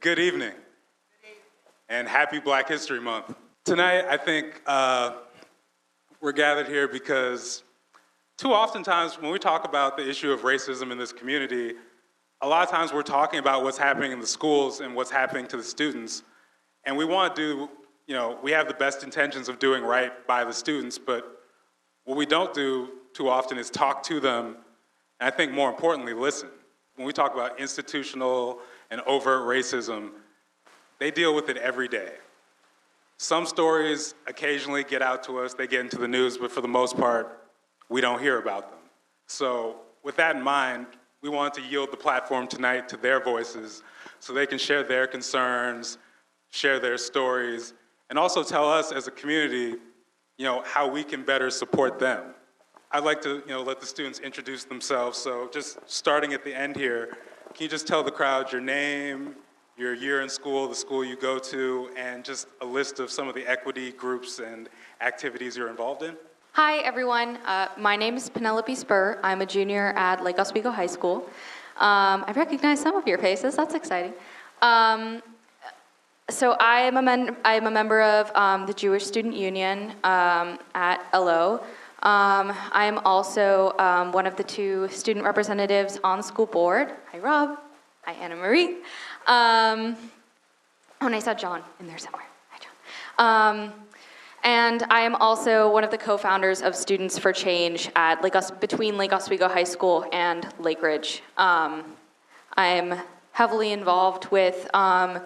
Good evening, and happy Black History Month. Tonight, I think we're gathered here because too oftentimes when we talk about the issue of racism in this community, a lot of times we're talking about what's happening in the schools and what's happening to the students. And we want to do, we have the best intentions of doing right by the students, but what we don't do too often is talk to them, and I think more importantly, listen. When we talk about institutional and overt racism, they deal with it every day. Some stories occasionally get out to us, they get into the news, but for the most part, we don't hear about them. So with that in mind, we wanted to yield the platform tonight to their voices so they can share their concerns, share their stories, and also tell us as a community, how we can better support them. I'd like to, let the students introduce themselves. So just starting at the end here, can you just tell the crowd your name, your year in school, the school you go to, and just a list of some of the equity groups and activities you're involved in? Hi, everyone. My name is Penelope Spur. I'm a junior at Lake Oswego High School. I recognize some of your faces. That's exciting. So I am a member of the Jewish Student Union at LO. I am also one of the 2 student representatives on the school board. Hi, Rob. Hi, Anna Marie. And I saw John in there somewhere. Hi, John. And I am also one of the co-founders of Students for Change at between Lake Oswego High School and Lakeridge. I'm heavily involved with our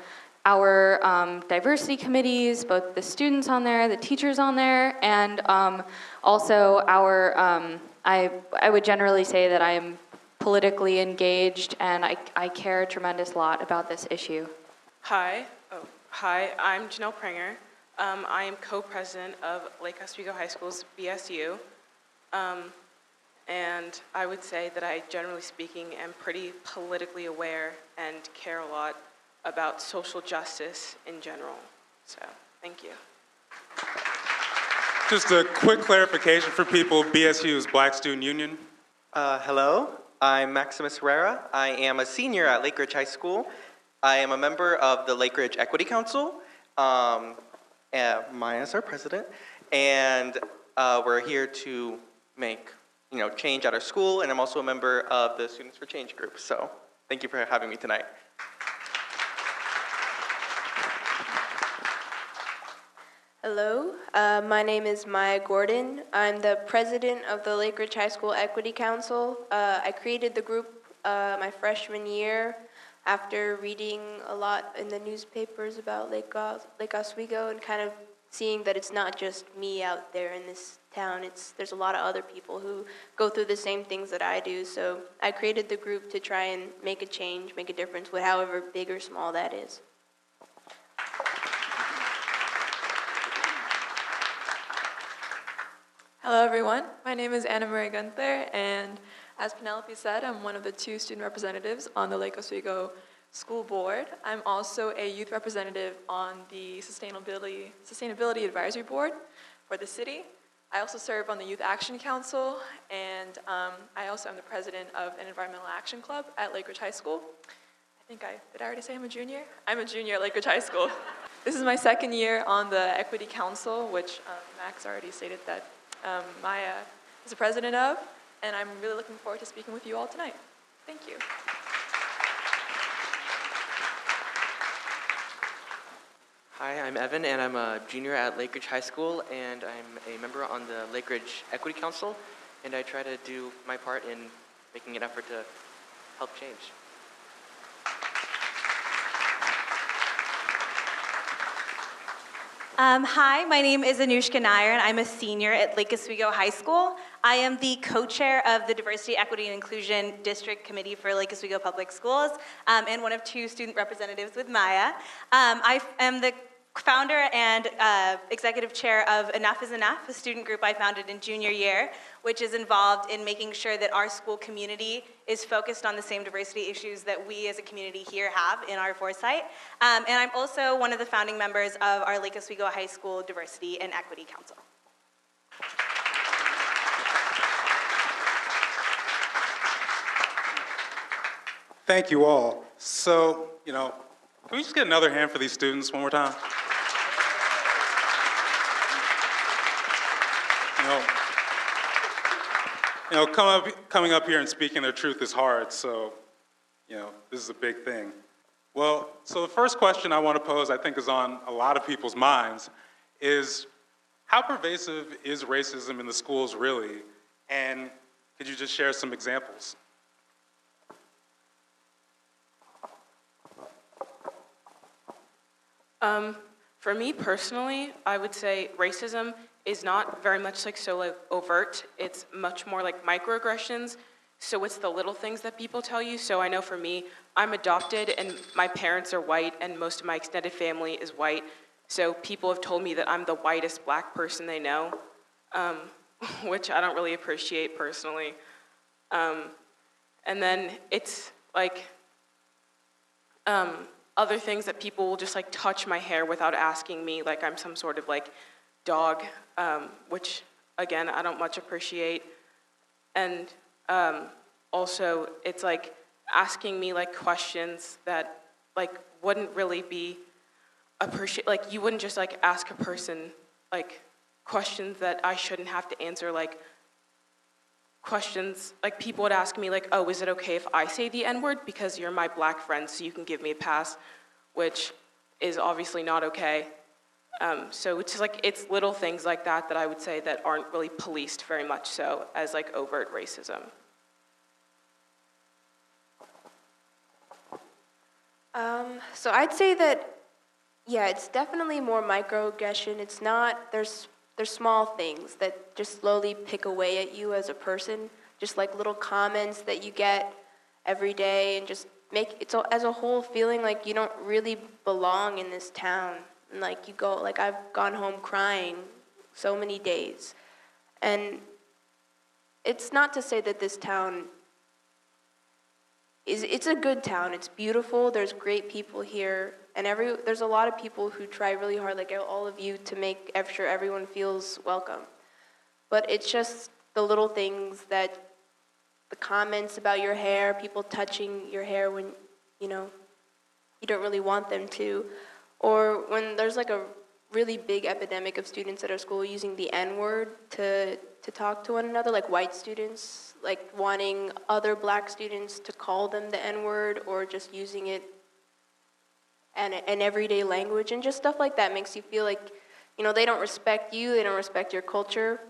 diversity committees, both the students on there, the teachers on there, and also our, I would generally say that I'm politically engaged and I care a tremendous lot about this issue. Hi, I'm Janelle Prager. I am co-president of Lake Oswego High School's BSU. And I would say that I, generally speaking, am pretty politically aware and care a lot about social justice in general. So, thank you. Just a quick clarification for people, BSU is Black Student Union. Hello, I'm Maximus Herrera. I am a senior at Lakeridge High School. I am a member of the Lakeridge Equity Council. Maya is our president. And we're here to make change at our school, and I'm also a member of the Students for Change group. So thank you for having me tonight. Hello, my name is Maya Gordon. I'm the president of the Lakeridge High School Equity Council. I created the group my freshman year after reading a lot in the newspapers about Lake Oswego and kind of seeing that it's not just me out there in this town. There's a lot of other people who go through the same things that I do. So I created the group to try and make a change, make a difference, however big or small that is. Hello everyone, my name is Anna Marie Guenther, and as Penelope said, I'm one of the 2 student representatives on the Lake Oswego School Board. I'm also a youth representative on the Sustainability Advisory Board for the city. I also serve on the Youth Action Council, and I also am the president of an environmental action club at Lakeridge High School. Did I already say I'm a junior? I'm a junior at Lakeridge High School. This is my 2nd year on the Equity Council, which Max already stated that Maya is the president of, and I'm really looking forward to speaking with you all tonight. Thank you. Hi, I'm Evan, and I'm a junior at Lakeridge High School, and I'm a member on the Lakeridge Equity Council, and I try to do my part in making an effort to help change. Hi, my name is Anushka Nair, and I'm a senior at Lake Oswego High School. I am the co-chair of the Diversity, Equity, and Inclusion District Committee for Lake Oswego Public Schools, and one of 2 student representatives with Maya. I am the founder and executive chair of Enough is Enough, a student group I founded in junior year, which is involved in making sure that our school community is focused on the same diversity issues that we as a community here have in our foresight. And I'm also one of the founding members of our Lake Oswego High School Diversity and Equity Council. Thank you all. So, Can we just get another hand for these students one more time? Coming up here and speaking their truth is hard, so, this is a big thing. Well, so the first question I want to pose, I think is on a lot of people's minds, is how pervasive is racism in the schools really? And could you just share some examples? For me personally, I would say racism is not very much overt. It's much more like microaggressions. So it's the little things that people tell you. So I know for me, I'm adopted and my parents are white and most of my extended family is white. So people have told me that I'm the whitest black person they know, which I don't really appreciate personally. And then it's other things that people will just touch my hair without asking me, like I'm some sort of dog, which again, I don't much appreciate. And also it's asking me questions that wouldn't really be appreciate, you wouldn't just ask a person questions that I shouldn't have to answer, questions, people would ask me oh, is it okay if I say the N-word because you're my black friend so you can give me a pass, which is obviously not okay. So it's just it's little things like that that I would say that aren't really policed very much so as overt racism. So I'd say that, yeah, it's definitely more microaggression. It's not, there's small things that just slowly pick away at you as a person, just little comments that you get every day and just make it as a whole feeling you don't really belong in this town. And you go, I've gone home crying so many days. And it's not to say that this town it's a good town. It's beautiful. There's great people here. And there's a lot of people who try really hard, all of you, to make sure everyone feels welcome. But it's just the little things the comments about your hair, people touching your hair when, you don't really want them to. Or when there's a really big epidemic of students at our school using the N-word to talk to one another, white students, wanting other black students to call them the N-word or just using it in everyday language, and just stuff like that makes you feel they don't respect you, they don't respect your culture.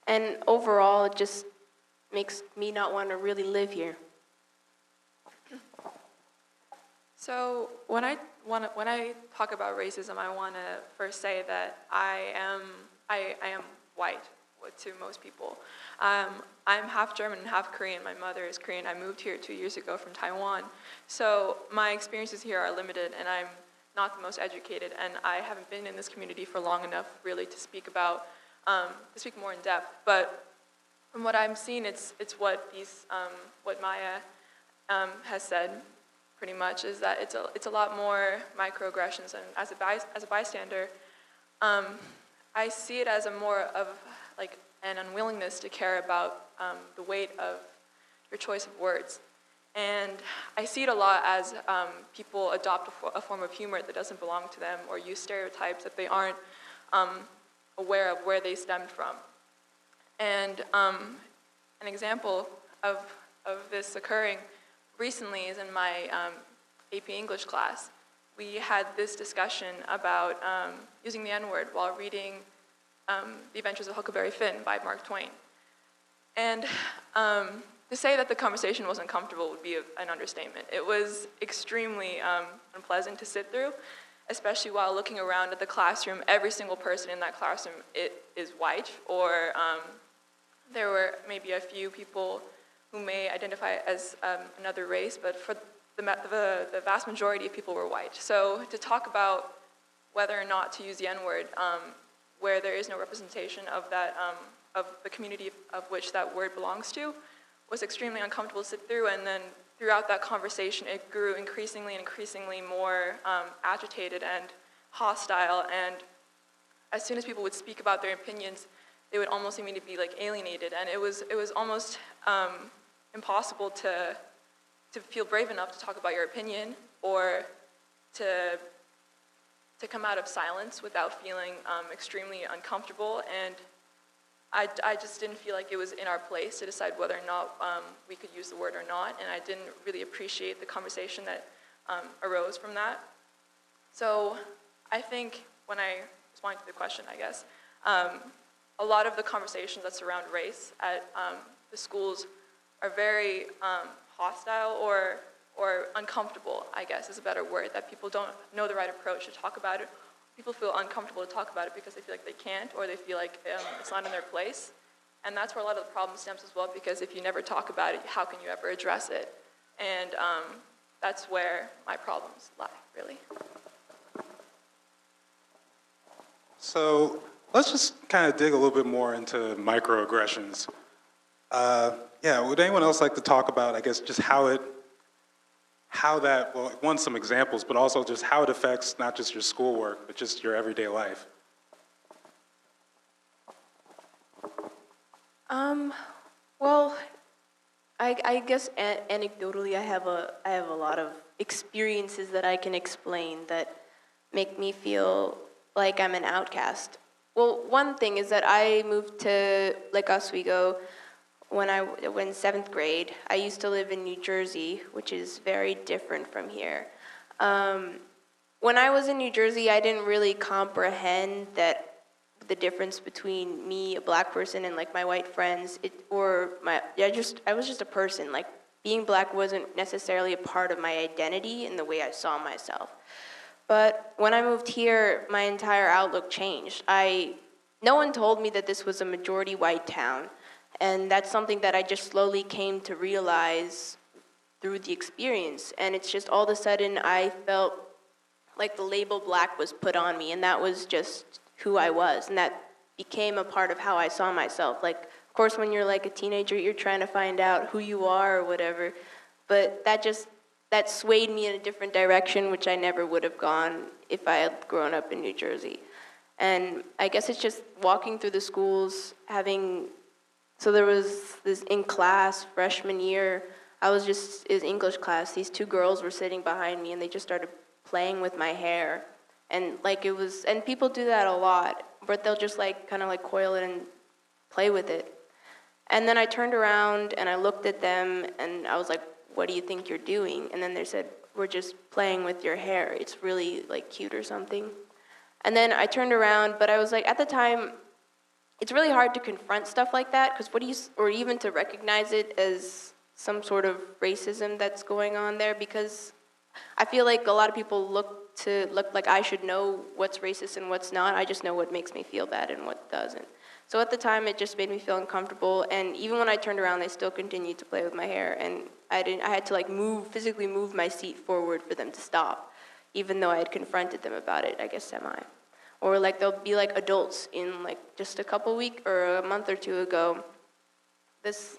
And overall, it just makes me not want to really live here. So when I talk about racism, I want to first say that I am white to most people. I'm half German and half Korean. My mother is Korean. I moved here 2 years ago from Taiwan. So my experiences here are limited, and I'm not the most educated, and I haven't been in this community for long enough really to speak more in depth. But from what I'm seeing, it's what Maya has said pretty much, is that it's a lot more microaggressions, and as a bystander, I see it as a more of an unwillingness to care about the weight of your choice of words. And I see it a lot as people adopt a form of humor that doesn't belong to them, or use stereotypes that they aren't aware of where they stemmed from. And an example of this occurring recently is in my AP English class. We had this discussion about using the N-word while reading The Adventures of Huckleberry Finn by Mark Twain. And to say that the conversation wasn't comfortable would be an understatement. It was extremely unpleasant to sit through, especially while looking around at the classroom. Every single person in that classroom is white, or there were maybe a few people who may identify as another race, but for the vast majority of people were white. So to talk about whether or not to use the N-word, where there is no representation of that of the community of which that word belongs to, was extremely uncomfortable to sit through. And then throughout that conversation, it grew increasingly more agitated and hostile. And as soon as people would speak about their opinions, they would almost immediately be alienated. And it was almost impossible to feel brave enough to talk about your opinion, or to come out of silence without feeling extremely uncomfortable, and I just didn't feel like it was in our place to decide whether or not we could use the word or not, and I didn't really appreciate the conversation that arose from that. So I think when I respond to the question, I guess, a lot of the conversations that surround race at the schools are very hostile or uncomfortable, I guess is a better word, that people don't know the right approach to talk about it. People feel uncomfortable to talk about it because they feel like they can't, or they feel like it's not in their place. And that's where a lot of the problem stems as well, because if you never talk about it, how can you ever address it? And that's where my problems lie, really. So let's just kind of dig a little bit more into microaggressions. Yeah, would anyone else like to talk about, I guess, just how that, well, one, some examples, but also just how it affects not just your schoolwork, but just your everyday life? Well, I guess anecdotally, I have a lot of experiences that I can explain that make me feel like I'm an outcast. Well, one thing is that I moved to Lake Oswego when in 7th grade. I used to live in New Jersey, which is very different from here. When I was in New Jersey, I didn't really comprehend that the difference between me, a black person, and like my white friends, I was just a person. Like being black wasn't necessarily a part of my identity in the way I saw myself. But when I moved here, my entire outlook changed. No one told me that this was a majority white town, and that's something that I just slowly came to realize through the experience. And it's just all of a sudden I felt like the label black was put on me, and that was just who I was, and that became a part of how I saw myself. Like, of course, when you're like a teenager, you're trying to find out who you are or whatever, but that swayed me in a different direction, which I never would have gone if I had grown up in New Jersey. And I guess it's just walking through the schools, so there was this in class, freshman year, it was English class, these 2 girls were sitting behind me and they just started playing with my hair. And and people do that a lot, but they'll just kind of coil it and play with it. And then I turned around and I looked at them and I was like, what do you think you're doing? And then they said, we're just playing with your hair. It's really cute or something. And then I turned around, but I was like, at the time, it's really hard to confront stuff like that, or even to recognize it as some sort of racism that's going on there, because I feel like a lot of people look like I should know what's racist and what's not. I just know what makes me feel bad and what doesn't. So at the time, it just made me feel uncomfortable. And even when I turned around, they still continued to play with my hair. And I had to physically move my seat forward for them to stop, even though I had confronted them about it, I guess semi. Or they'll be adults in just a couple weeks or a month or 2 ago. This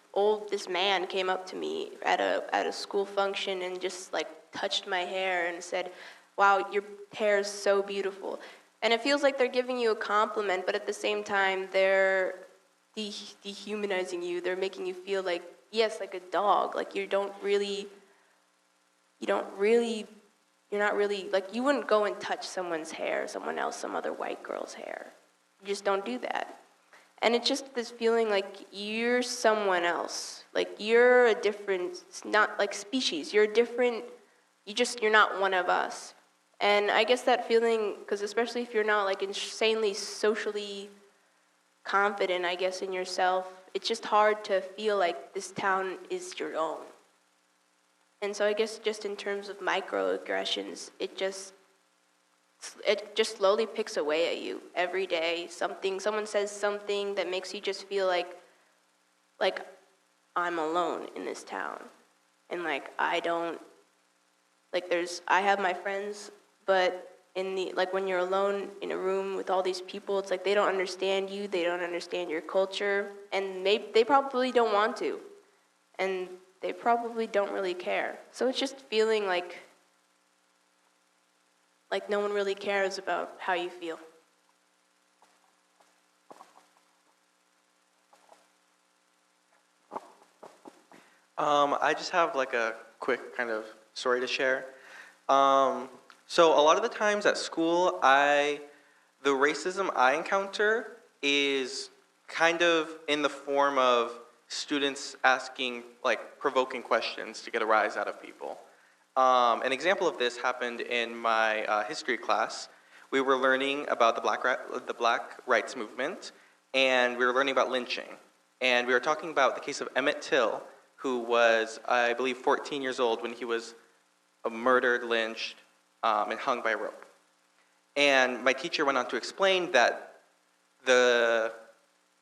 man came up to me at a school function and just touched my hair and said, wow, your hair is so beautiful. And it feels like they're giving you a compliment, but at the same time, they're dehumanizing you. They're making you feel like a dog. You wouldn't go and touch someone's hair, some other white girl's hair. You just don't do that. And it's just this feeling like you're someone else. You're a different, not species. You're different, you're not one of us. And I guess that feeling, because especially if you're not insanely socially confident, I guess, in yourself, it's just hard to feel like this town is your own. And so I guess just in terms of microaggressions, it just slowly picks away at you every day. Someone says something that makes you just feel like I'm alone in this town. And I have my friends, but when you're alone in a room with all these people, it's they don't understand you, they don't understand your culture, and they probably don't want to. And they probably don't really care. So it's just feeling like no one really cares about how you feel. I just have a quick kind of story to share. So a lot of the times at school, the racism I encounter is kind of in the form of students asking, like, provoking questions to get a rise out of people. An example of this happened in my history class. We were learning about the Black Rights Movement, and we were learning about lynching. And we were talking about the case of Emmett Till, who was, I believe, 14 years old when he was murdered, lynched, and hung by a rope. And my teacher went on to explain that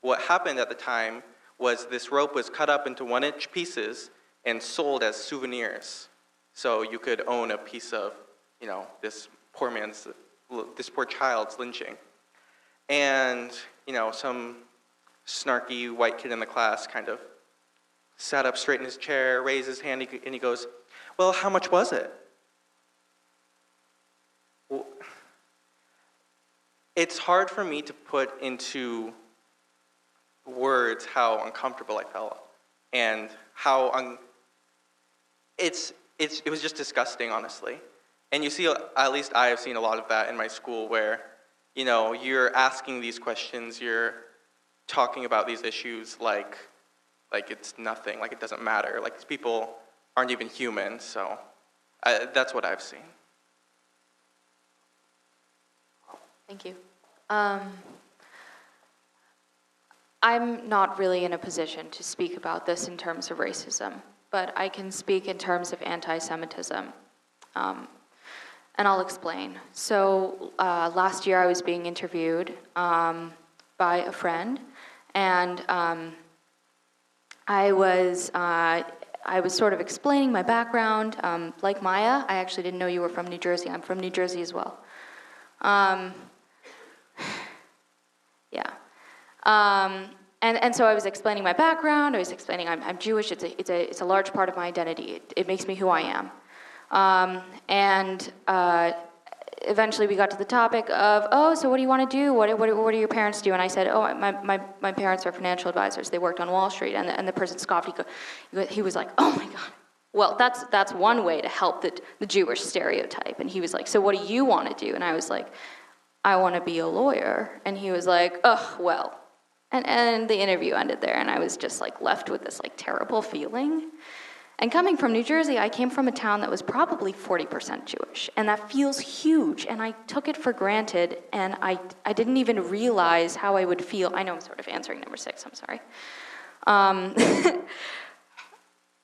what happened at the time was this rope was cut up into 1-inch pieces and sold as souvenirs. So you could own a piece of, this poor child's lynching. And, some snarky white kid in the class kind of sat up straight in his chair, raised his hand, and he goes, "Well, how much was it?" Well, it's hard for me to put into words how uncomfortable I felt and how it was just disgusting, honestly. And you see, at least I have seen a lot of that in my school where, you're asking these questions, you're talking about these issues like it's nothing, like it doesn't matter, like these people aren't even human, so that's what I've seen. Thank you. I'm not really in a position to speak about this in terms of racism, but I can speak in terms of anti-Semitism, and I'll explain. So last year I was being interviewed by a friend, and I was sort of explaining my background. Like Maya, I actually didn't know you were from New Jersey. I'm from New Jersey as well. Yeah. And so I was explaining my background. I was explaining I'm Jewish. It's a large part of my identity. It makes me who I am. Eventually we got to the topic of, oh, so what do you want to do? What do your parents do? And I said, oh, my parents are financial advisors. They worked on Wall Street. And the person scoffed. He was like, oh my God. Well, that's one way to help the Jewish stereotype. And he was like, so what do you want to do? And I was like, I want to be a lawyer. And he was like, oh, well. And the interview ended there, and I was just like left with this like terrible feeling. And coming from New Jersey, I came from a town that was probably 40% Jewish, and that feels huge, and I took it for granted, and I didn't even realize how I would feel. I know I'm sort of answering number 6, I'm sorry.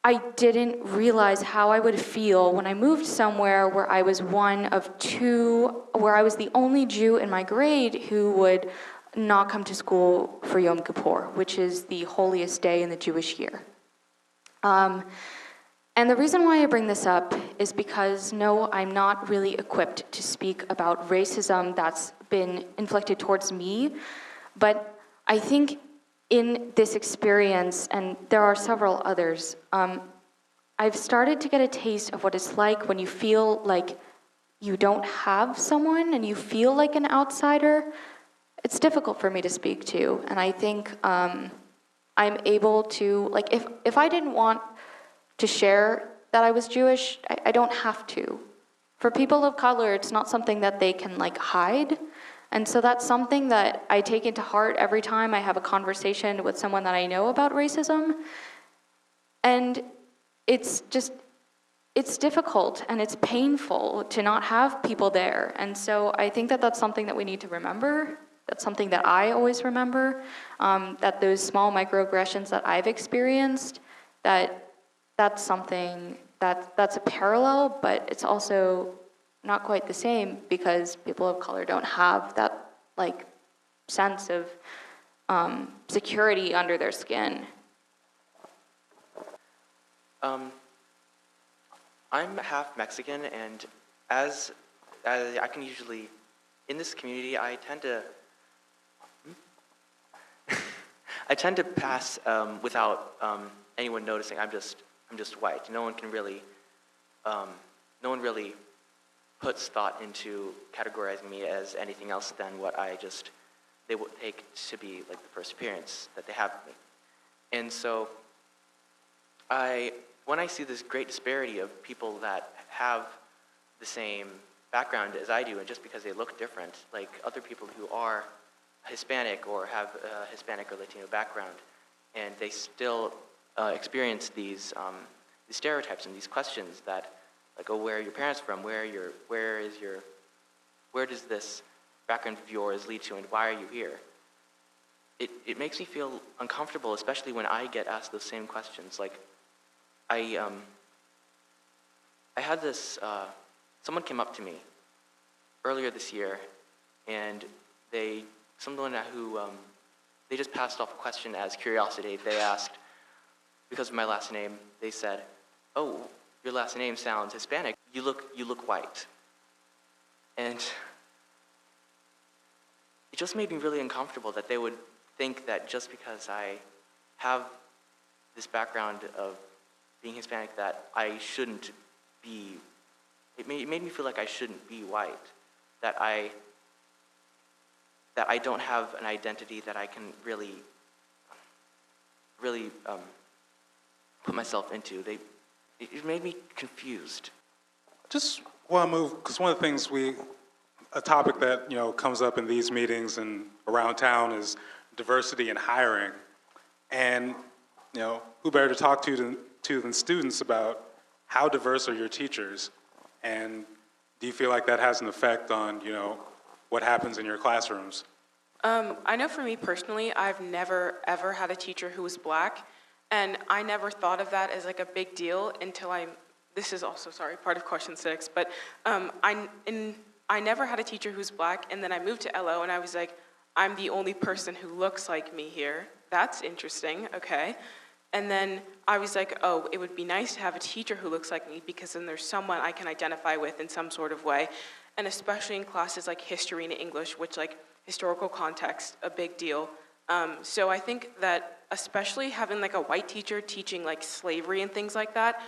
I didn't realize how I would feel when I moved somewhere where I was one of 2, where I was the only Jew in my grade who would not come to school for Yom Kippur, which is the holiest day in the Jewish year. And the reason why I bring this up is because, no, I'm not really equipped to speak about racism that's been inflicted towards me, but I think in this experience, and there are several others, I've started to get a taste of what it's like when you feel like you don't have someone and you feel like an outsider. It's difficult for me to speak to, and I think I'm able to, like, if I didn't want to share that I was Jewish, I don't have to. For people of color, it's not something that they can, like, hide, and so that's something that I take into heart every time I have a conversation with someone that I know about racism, and it's difficult and it's painful to not have people there, and so I think that that's something that we need to remember. That's something that I always remember, that those small microaggressions that I've experienced, that's something that's a parallel, but it's also not quite the same because people of color don't have that like sense of security under their skin. I'm half Mexican, and as I can usually, in this community, I tend to pass without anyone noticing. I'm just white. No one really puts thought into categorizing me as anything else than what they would take to be like the first appearance that they have of me. And so when I see this great disparity of people that have the same background as I do, and just because they look different, like other people who are Hispanic or have a Hispanic or Latino background, and they still experience these stereotypes and these questions that, like, oh, where are your parents from? Where does this background of yours lead to, and why are you here? It makes me feel uncomfortable, especially when I get asked those same questions. Like, I had this, someone came up to me earlier this year, and someone who, they just passed off a question as curiosity. They asked, because of my last name, they said, oh, your last name sounds Hispanic. You look white. And it just made me really uncomfortable that they would think that just because I have this background of being Hispanic that I shouldn't be, it made me feel like I shouldn't be white, that I don't have an identity that I can really put myself into. It made me confused. Just want to move, because one of the things a topic that, comes up in these meetings and around town is diversity in hiring. And, who better to talk to than students about how diverse are your teachers? And do you feel like that has an effect on, what happens in your classrooms? I know for me personally, I've never, ever had a teacher who was Black, and I never thought of that as like a big deal until this is also, part of question 6, but I never had a teacher who's Black, and then I moved to LO, and I was like, I'm the only person who looks like me here. That's interesting, okay. And then I was like, oh, it would be nice to have a teacher who looks like me, because then there's someone I can identify with in some sort of way, and especially in classes like history and English, which, like, historical context, a big deal. So I think that especially having like a white teacher teaching like slavery and things like that,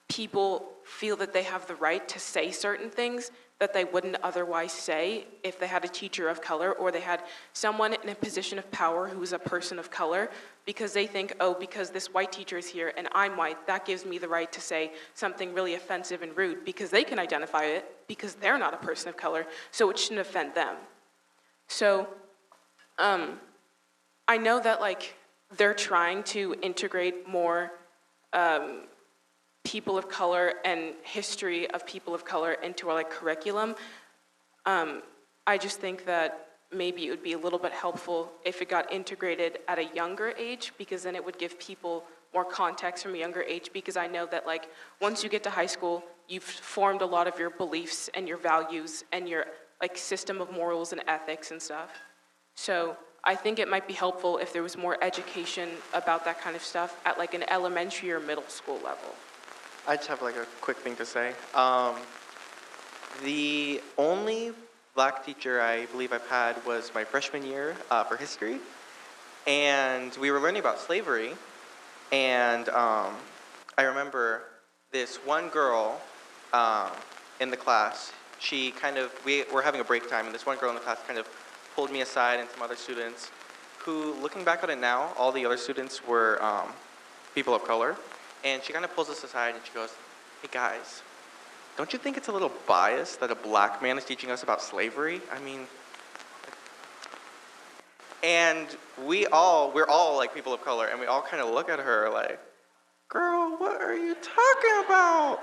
people feel that they have the right to say certain things that they wouldn't otherwise say if they had a teacher of color or they had someone in a position of power who is a person of color, because they think, oh, because this white teacher is here and I'm white, that gives me the right to say something really offensive and rude, because they can identify it because they're not a person of color, so it shouldn't offend them. So I know that like they're trying to integrate more people of color and history of people of color into our like curriculum. I just think that maybe it would be a little bit helpful if it got integrated at a younger age, because then it would give people more context from a younger age, because I know that like once you get to high school, you've formed a lot of your beliefs and your values and your like system of morals and ethics and stuff. So I think it might be helpful if there was more education about that kind of stuff at like an elementary or middle school level. I just have like a quick thing to say. The only Black teacher I believe I've had was my freshman year for history. And we were learning about slavery. And I remember this one girl in the class, we were having a break time, and this one girl in the class kind of pulled me aside and some other students who, looking back on it now, all the other students were people of color. And she kind of pulls us aside and she goes, hey guys, don't you think it's a little biased that a Black man is teaching us about slavery? I mean, and we're all like people of color, and we all kind of look at her like, girl, what are you talking about?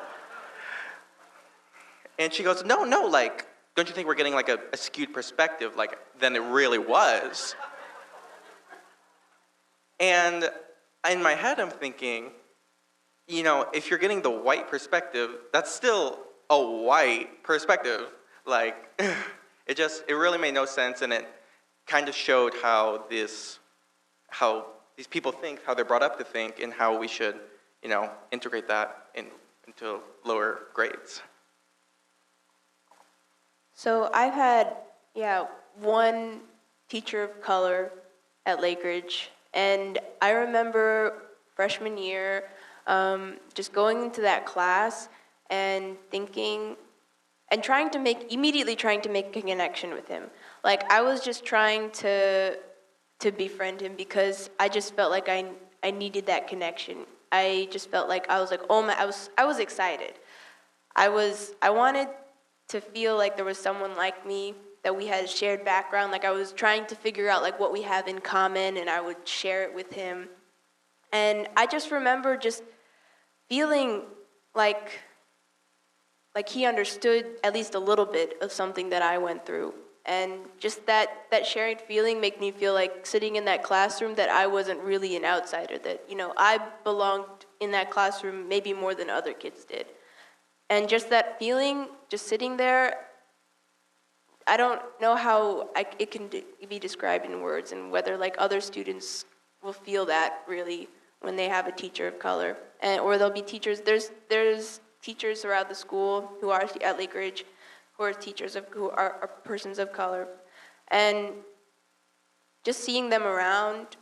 And she goes, no, like, don't you think we're getting like a skewed perspective like than it really was? And in my head, I'm thinking, if you're getting the white perspective, that's still a white perspective. Like, it really made no sense, and it kind of showed how these people think, how they're brought up to think, and how we should, integrate that into lower grades. So I've had, one teacher of color at Lakeridge, and I remember freshman year just going into that class and thinking, and immediately trying to make a connection with him. Like, I was just trying to befriend him because I just felt like I needed that connection. I just felt like I was like, oh my, I was excited. I wanted to feel like there was someone like me, that we had a shared background. Like I was trying to figure out like what we have in common, and I would share it with him. And I just remember just feeling like he understood at least a little bit of something that I went through. And just that shared feeling made me feel like sitting in that classroom that I wasn't really an outsider, that, you know, I belonged in that classroom maybe more than other kids did. And just that feeling, just sitting there, I don't know how it can be described in words, and whether like other students will feel that really when they have a teacher of color. Or there'll be teachers, there's teachers throughout the school who are at Lakeridge who are persons of color. And just seeing them around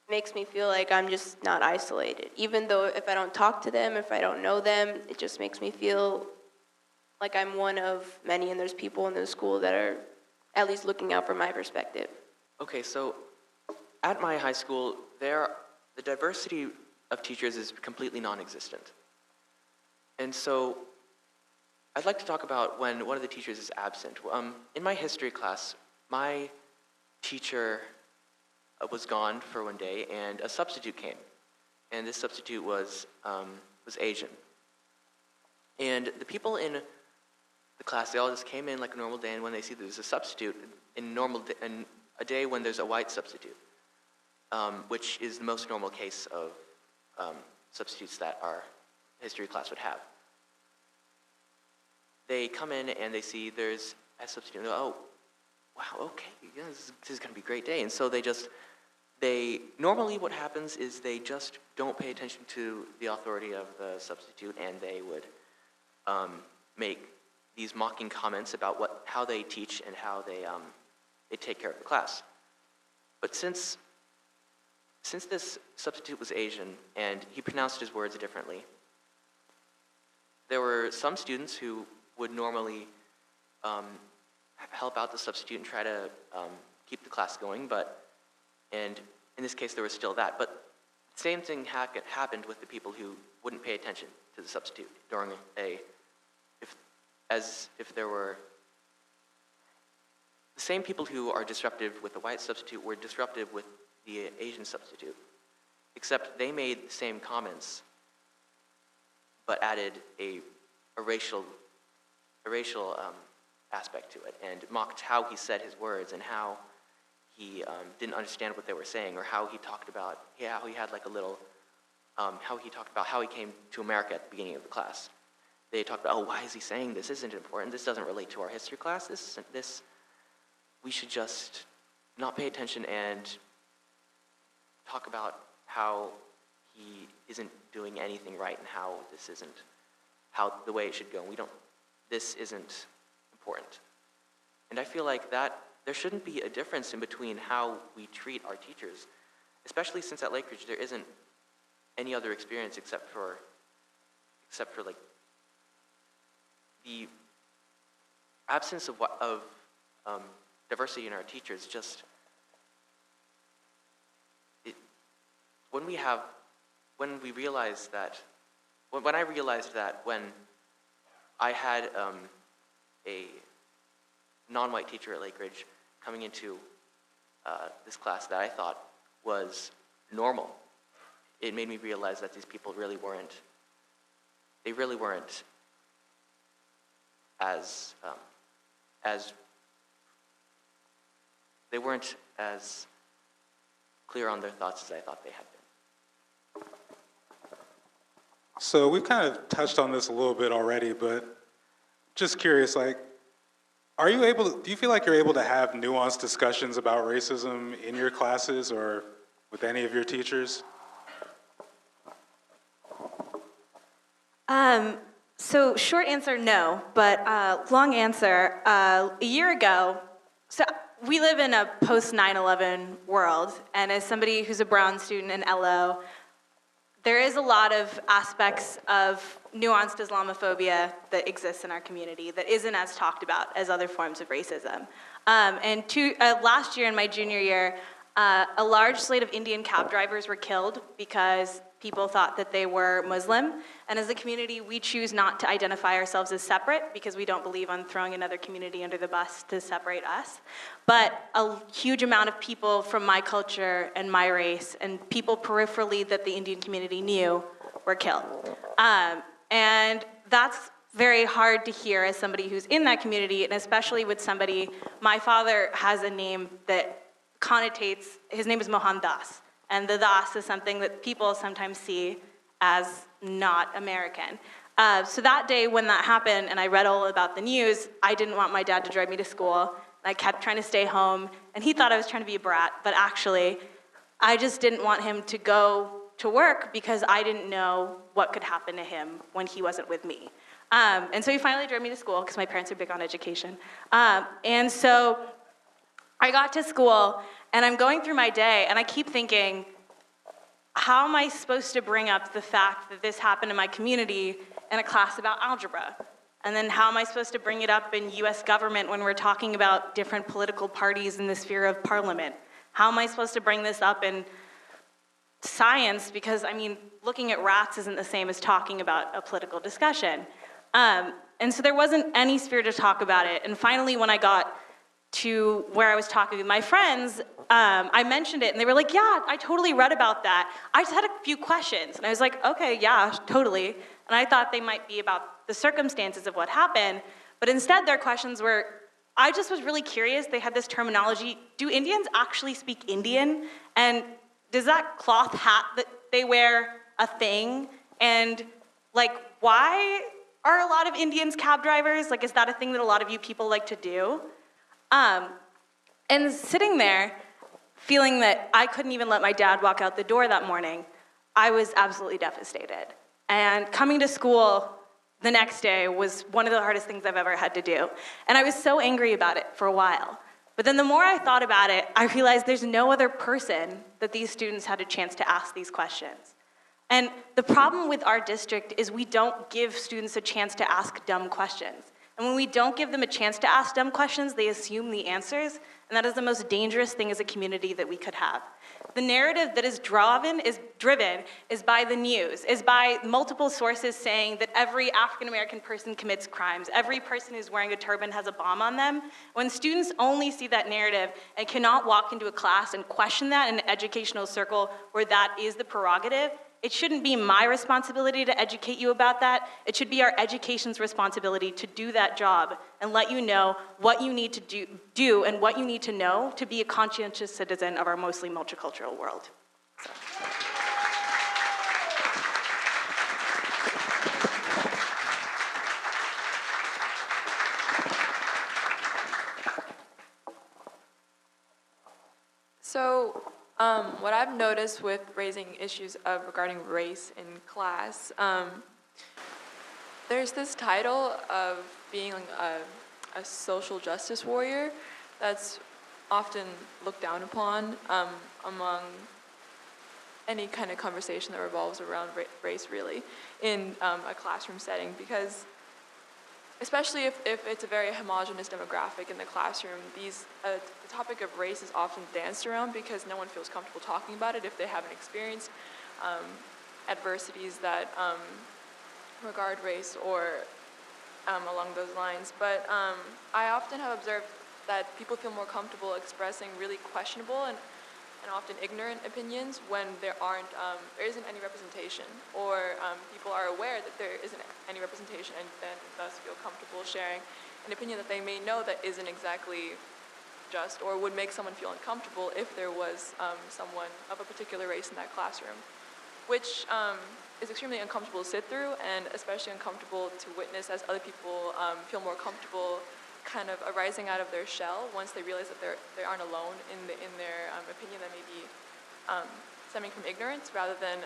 makes me feel like I'm just not isolated. Even though if I don't talk to them, if I don't know them, it just makes me feel like I'm one of many, and there's people in the school that are at least looking out for my perspective. Okay, so at my high school, the diversity of teachers is completely non-existent. And so I'd like to talk about when one of the teachers is absent. In my history class, my teacher was gone for one day, and a substitute came. And this substitute was Asian. And the people in the class, they all just came in like a normal day, and when they see there's a substitute, in a day when there's a white substitute, which is the most normal case of substitutes that our history class would have. They come in and they see there's a substitute, and they're, oh, wow, okay, yeah, this is going to be a great day. And so normally what happens is they just don't pay attention to the authority of the substitute, and they would make these mocking comments about how they teach and how they take care of the class. But since this substitute was Asian and he pronounced his words differently, there were some students who would normally help out the substitute and try to keep the class going, and in this case there was still that. But the same thing happened with the people who wouldn't pay attention to the substitute during if there were the same people who are disruptive with the white substitute were disruptive with the Asian substitute, except they made the same comments but added a racial aspect to it, and mocked how he said his words and how he didn't understand what they were saying, or how he talked about how he had like a little how he talked about how he came to America at the beginning of the class. They talked about, oh, why is he saying this? Isn't important. This doesn't relate to our history class. We should just not pay attention and talk about how he isn't doing anything right and how this isn't the way it should go. This isn't important. And I feel like that there shouldn't be a difference in between how we treat our teachers, especially since at Lakeridge there isn't any other experience except for like the absence of diversity in our teachers. Just when I realized that when I had a non-white teacher at Lakeridge coming into this class that I thought was normal, it made me realize that these people really weren't as clear on their thoughts as I thought they had been. So we've kind of touched on this a little bit already, but just curious, like, do you feel like you're able to have nuanced discussions about racism in your classes or with any of your teachers? So short answer, no, but long answer, a year ago, so we live in a post 9/11 world, and as somebody who's a Brown student in LO, there is a lot of aspects of nuanced Islamophobia that exists in our community that isn't as talked about as other forms of racism. Last year, in my junior year, a large slate of Indian cab drivers were killed because people thought that they were Muslim. And as a community, we choose not to identify ourselves as separate because we don't believe on throwing another community under the bus to separate us. But a huge amount of people from my culture and my race and people peripherally that the Indian community knew were killed. And that's very hard to hear as somebody who's in that community, and especially with somebody, my father has a name that connotates, his name is Mohan Das. And the Das is something that people sometimes see as not American. So that day when that happened and I read all about the news, I didn't want my dad to drive me to school. I kept trying to stay home, and he thought I was trying to be a brat, but actually, I just didn't want him to go to work because I didn't know what could happen to him when he wasn't with me. And so he finally drove me to school because my parents are big on education. And so I got to school, and I'm going through my day, and I keep thinking, how am I supposed to bring up the fact that this happened in my community in a class about algebra? And then how am I supposed to bring it up in US government when we're talking about different political parties in the sphere of parliament? How am I supposed to bring this up in science? Because, I mean, looking at rats isn't the same as talking about a political discussion. And so there wasn't any sphere to talk about it. And finally, when I got to where I was talking with my friends, I mentioned it, and they were like, yeah, I totally read about that. I just had a few questions. And I was like, okay, yeah, totally. And I thought they might be about the circumstances of what happened, but instead their questions were, I just was really curious. They had this terminology, do Indians actually speak Indian? And does that cloth hat that they wear a thing? And like, why are a lot of Indians cab drivers? Like, is that a thing that a lot of you people like to do? And sitting there, feeling that I couldn't even let my dad walk out the door that morning, I was absolutely devastated. And coming to school the next day was one of the hardest things I've ever had to do. And I was so angry about it for a while. But then the more I thought about it, I realized there's no other person that these students had a chance to ask these questions. And the problem with our district is we don't give students a chance to ask dumb questions. And when we don't give them a chance to ask dumb questions, they assume the answers, and that is the most dangerous thing as a community that we could have. The narrative that is driven is by the news, is by multiple sources saying that every African-American person commits crimes, every person who's wearing a turban has a bomb on them. When students only see that narrative and cannot walk into a class and question that in an educational circle where that is the prerogative, it shouldn't be my responsibility to educate you about that. It should be our education's responsibility to do that job and let you know what you need to do and what you need to know to be a conscientious citizen of our mostly multicultural world. So what I've noticed with raising issues regarding race in class, there's this title of being a social justice warrior that's often looked down upon among any kind of conversation that revolves around race, really, in a classroom setting, because especially if it's a very homogenous demographic in the classroom, the topic of race is often danced around because no one feels comfortable talking about it if they haven't experienced adversities that regard race or along those lines. But I often have observed that people feel more comfortable expressing really questionable and often ignorant opinions when there isn't any representation, or people are aware that there isn't any representation and then thus feel comfortable sharing an opinion that they may know that isn't exactly just or would make someone feel uncomfortable if there was someone of a particular race in that classroom, which is extremely uncomfortable to sit through and especially uncomfortable to witness as other people feel more comfortable kind of arising out of their shell once they realize that they aren't alone in their opinion that may be stemming from ignorance rather than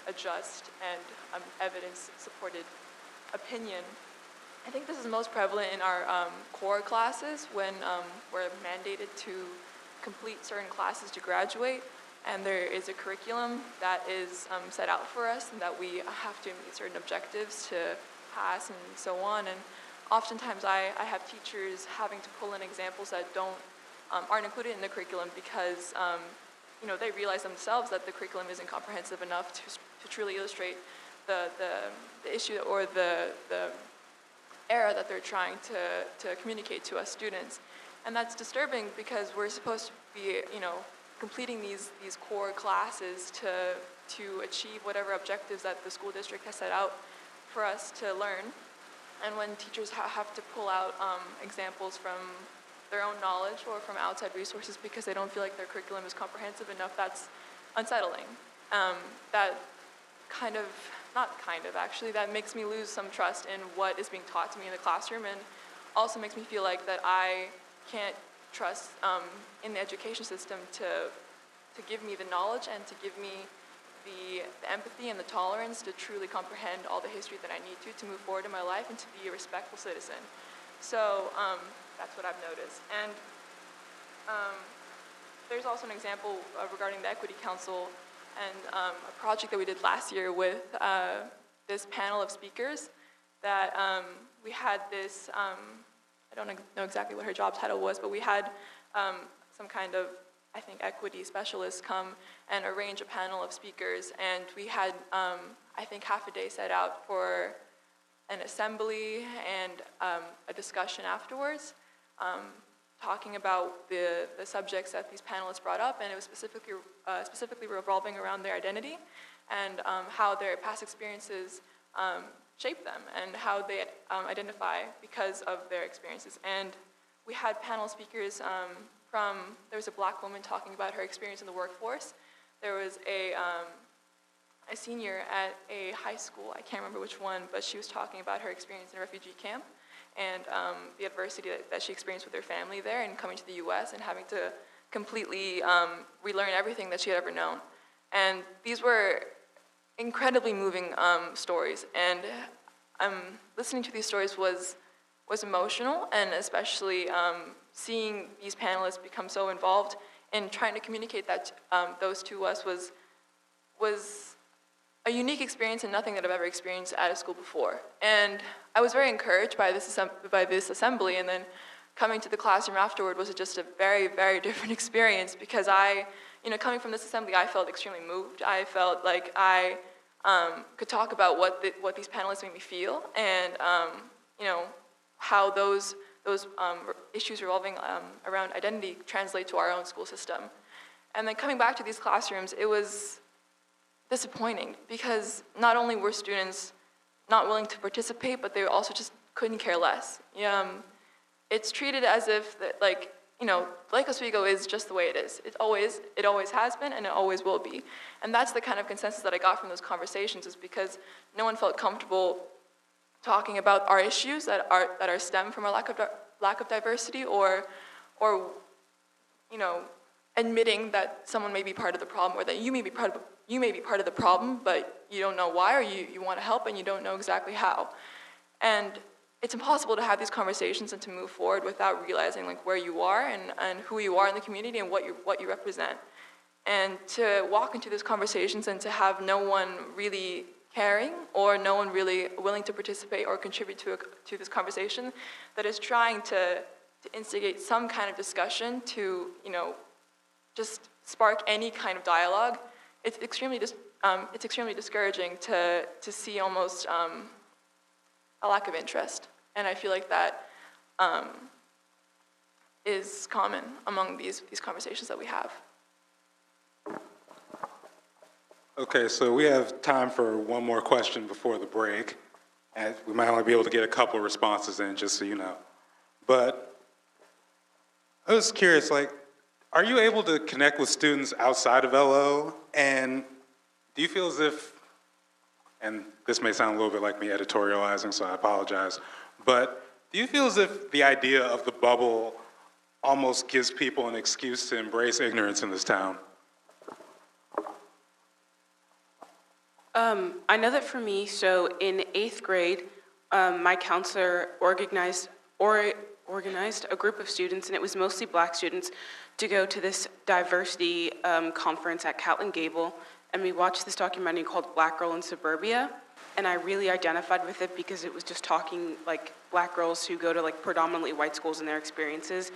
a just and evidence-supported opinion. I think this is most prevalent in our core classes when we're mandated to complete certain classes to graduate, and there is a curriculum that is set out for us and that we have to meet certain objectives to pass and so on. And oftentimes I have teachers having to pull in examples that aren't included in the curriculum because they realize themselves that the curriculum isn't comprehensive enough to truly illustrate the issue or the era that they're trying to communicate to us students. And that's disturbing because we're supposed to be, completing these core classes to achieve whatever objectives that the school district has set out for us to learn. And when teachers have to pull out examples from their own knowledge or from outside resources because they don't feel like their curriculum is comprehensive enough, that's unsettling. That that makes me lose some trust in what is being taught to me in the classroom, and also makes me feel like that I can't trust in the education system to give me the knowledge and to give me the empathy and the tolerance to truly comprehend all the history that I need to move forward in my life and to be a respectful citizen. So that's what I've noticed. And there's also an example regarding the Equity Council and a project that we did last year with this panel of speakers that we had this, I don't know exactly what her job title was, but we had some kind of, I think, equity specialists come and arrange a panel of speakers, and we had, I think, half a day set out for an assembly and a discussion afterwards, talking about the subjects that these panelists brought up, and it was specifically revolving around their identity and how their past experiences shape them and how they identify because of their experiences. And we had panel speakers there was a Black woman talking about her experience in the workforce. There was a senior at a high school, I can't remember which one, but she was talking about her experience in a refugee camp and the adversity that she experienced with her family there and coming to the US and having to completely relearn everything that she had ever known. And these were incredibly moving stories, and listening to these stories was emotional, and especially seeing these panelists become so involved in trying to communicate that those to us was a unique experience and nothing that I've ever experienced at a school before. And I was very encouraged by this assembly, and then coming to the classroom afterward was just a very, very different experience because coming from this assembly, I felt extremely moved. I felt like I could talk about what these panelists made me feel, and how those issues revolving around identity translate to our own school system. And then coming back to these classrooms, it was disappointing because not only were students not willing to participate, but they also just couldn't care less. It's treated as if Lake Oswego is just the way it is. It always has been, and it always will be. And that's the kind of consensus that I got from those conversations, is because no one felt comfortable talking about our issues that are stem from our lack of diversity, or admitting that someone may be part of the problem, or that you may be part of the problem, but you don't know why, or you want to help and you don't know exactly how. And it's impossible to have these conversations and to move forward without realizing where you are and who you are in the community and what you represent. And to walk into these conversations and to have no one really caring or no one really willing to participate or contribute to this conversation that is trying to instigate some kind of discussion to just spark any kind of dialogue, it's extremely discouraging to see almost a lack of interest. And I feel like that is common among these conversations that we have. Okay, so we have time for one more question before the break. And we might only be able to get a couple of responses in, just so you know. But I was curious, are you able to connect with students outside of LO? And do you feel as if, and this may sound a little bit like me editorializing, so I apologize, but do you feel as if the idea of the bubble almost gives people an excuse to embrace ignorance in this town? I know that for me, so in 8th grade, my counselor organized a group of students, and it was mostly Black students, to go to this diversity conference at Catlin Gable, and we watched this documentary called Black Girl in Suburbia, and I really identified with it because it was just talking Black girls who go to predominantly white schools and their experiences.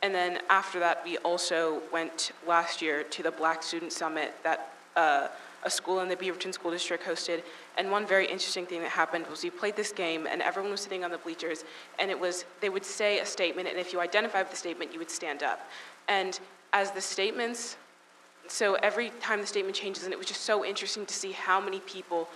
And then after that, we also went last year to the Black Student Summit that a school in the Beaverton School District hosted. And one very interesting thing that happened was we played this game and everyone was sitting on the bleachers, and it was, they would say a statement, and if you identified with the statement, you would stand up. And as the statements, so every time the statement changes, and it was just so interesting to see how many people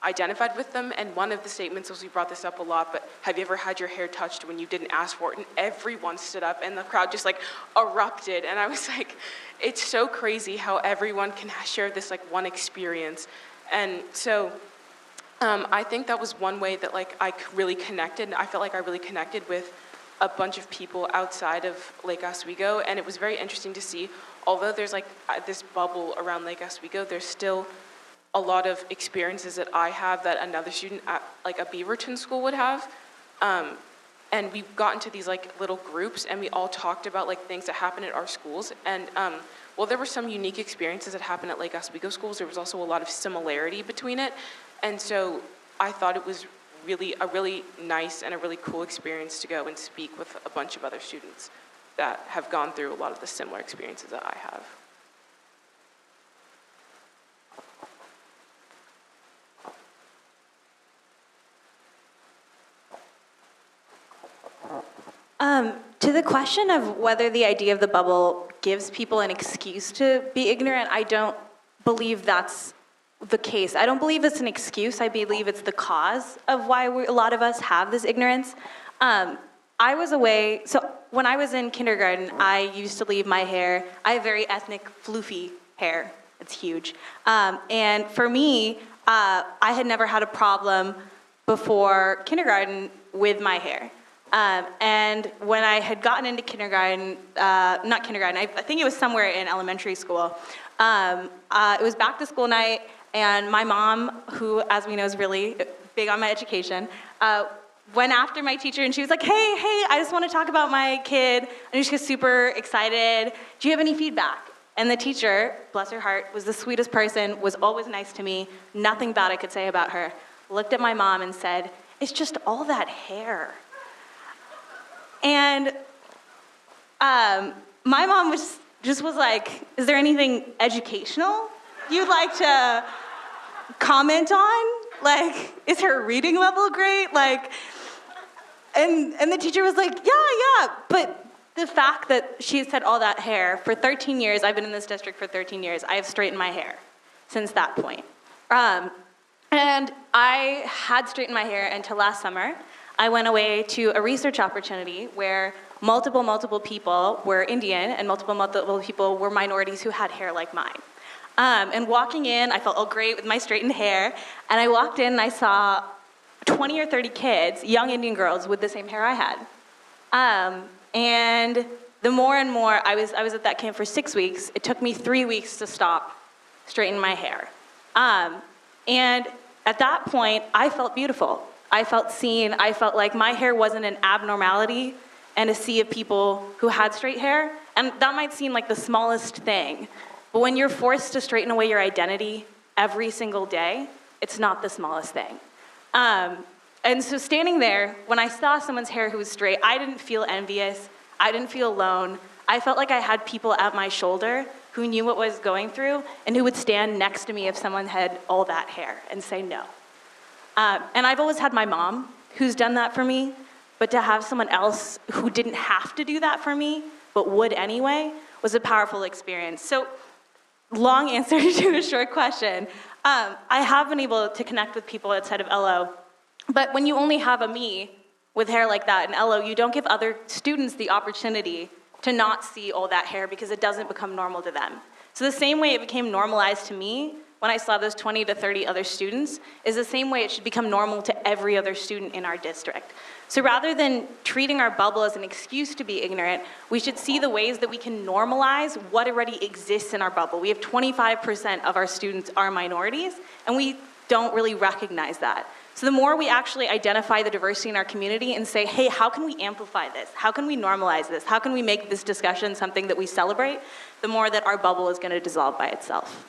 identified with them. And one of the statements was, we brought this up a lot, but have you ever had your hair touched when you didn't ask for it? And everyone stood up and the crowd just like erupted. And I was like, it's so crazy how everyone can share this like one experience. And so I think that was one way that like I really connected. I felt like I really connected with a bunch of people outside of Lake Oswego. And it was very interesting to see, although there's like this bubble around Lake Oswego, there's still a lot of experiences that I have that another student at like a Beaverton school would have. And we got into these like little groups and we all talked about like things that happen at our schools. And well, there were some unique experiences that happened at Lake Oswego schools. There was also a lot of similarity between it. And so I thought it was really a really nice and a really cool experience to go and speak with a bunch of other students that have gone through a lot of the similar experiences that I have. To the question of whether the idea of the bubble gives people an excuse to be ignorant, I don't believe that's the case. I don't believe it's an excuse. I believe it's the cause of why a lot of us have this ignorance. I was away, so when I was in kindergarten, I used to leave my hair, I have very ethnic, floofy hair. It's huge. And for me, I had never had a problem before kindergarten with my hair. And when I had gotten into kindergarten, not kindergarten, I think it was somewhere in elementary school, it was back to school night, and my mom, who, as we know, is really big on my education, went after my teacher, and she was like, hey, I just want to talk about my kid. Anushka's super excited. Do you have any feedback? And the teacher, bless her heart, was the sweetest person, was always nice to me, nothing bad I could say about her, looked at my mom and said, it's just all that hair. And my mom was like, is there anything educational you'd like to comment on? Like, is her reading level great? Like, and the teacher was like, yeah, but the fact that she had said all that hair, for 13 years, I've been in this district for 13 years, I have straightened my hair since that point. And I had straightened my hair until last summer. I went away to a research opportunity where multiple people were Indian and multiple people were minorities who had hair like mine. And walking in, I felt all great with my straightened hair, and I walked in and I saw 20 or 30 kids, young Indian girls with the same hair I had. And the more and more, I was at that camp for 6 weeks. It took me 3 weeks to stop straightening my hair. And at that point, I felt beautiful. I felt seen. I felt like my hair wasn't an abnormality and a sea of people who had straight hair. And that might seem like the smallest thing, but when you're forced to straighten away your identity every single day, it's not the smallest thing. And so standing there, when I saw someone's hair who was straight, I didn't feel envious. I didn't feel alone. I felt like I had people at my shoulder who knew what I was going through and who would stand next to me if someone had all that hair and say no. And I've always had my mom who's done that for me, but to have someone else who didn't have to do that for me, but would anyway, was a powerful experience. So, long answer to a short question. I have been able to connect with people outside of LO, but when you only have a me with hair like that in LO, you don't give other students the opportunity to not see all that hair because it doesn't become normal to them. So the same way it became normalized to me when I saw those 20 to 30 other students is the same way it should become normal to every other student in our district. So rather than treating our bubble as an excuse to be ignorant, we should see the ways that we can normalize what already exists in our bubble. We have 25% of our students are minorities, and we don't really recognize that. So the more we actually identify the diversity in our community and say, hey, how can we amplify this? How can we normalize this? How can we make this discussion something that we celebrate? The more that our bubble is going to dissolve by itself.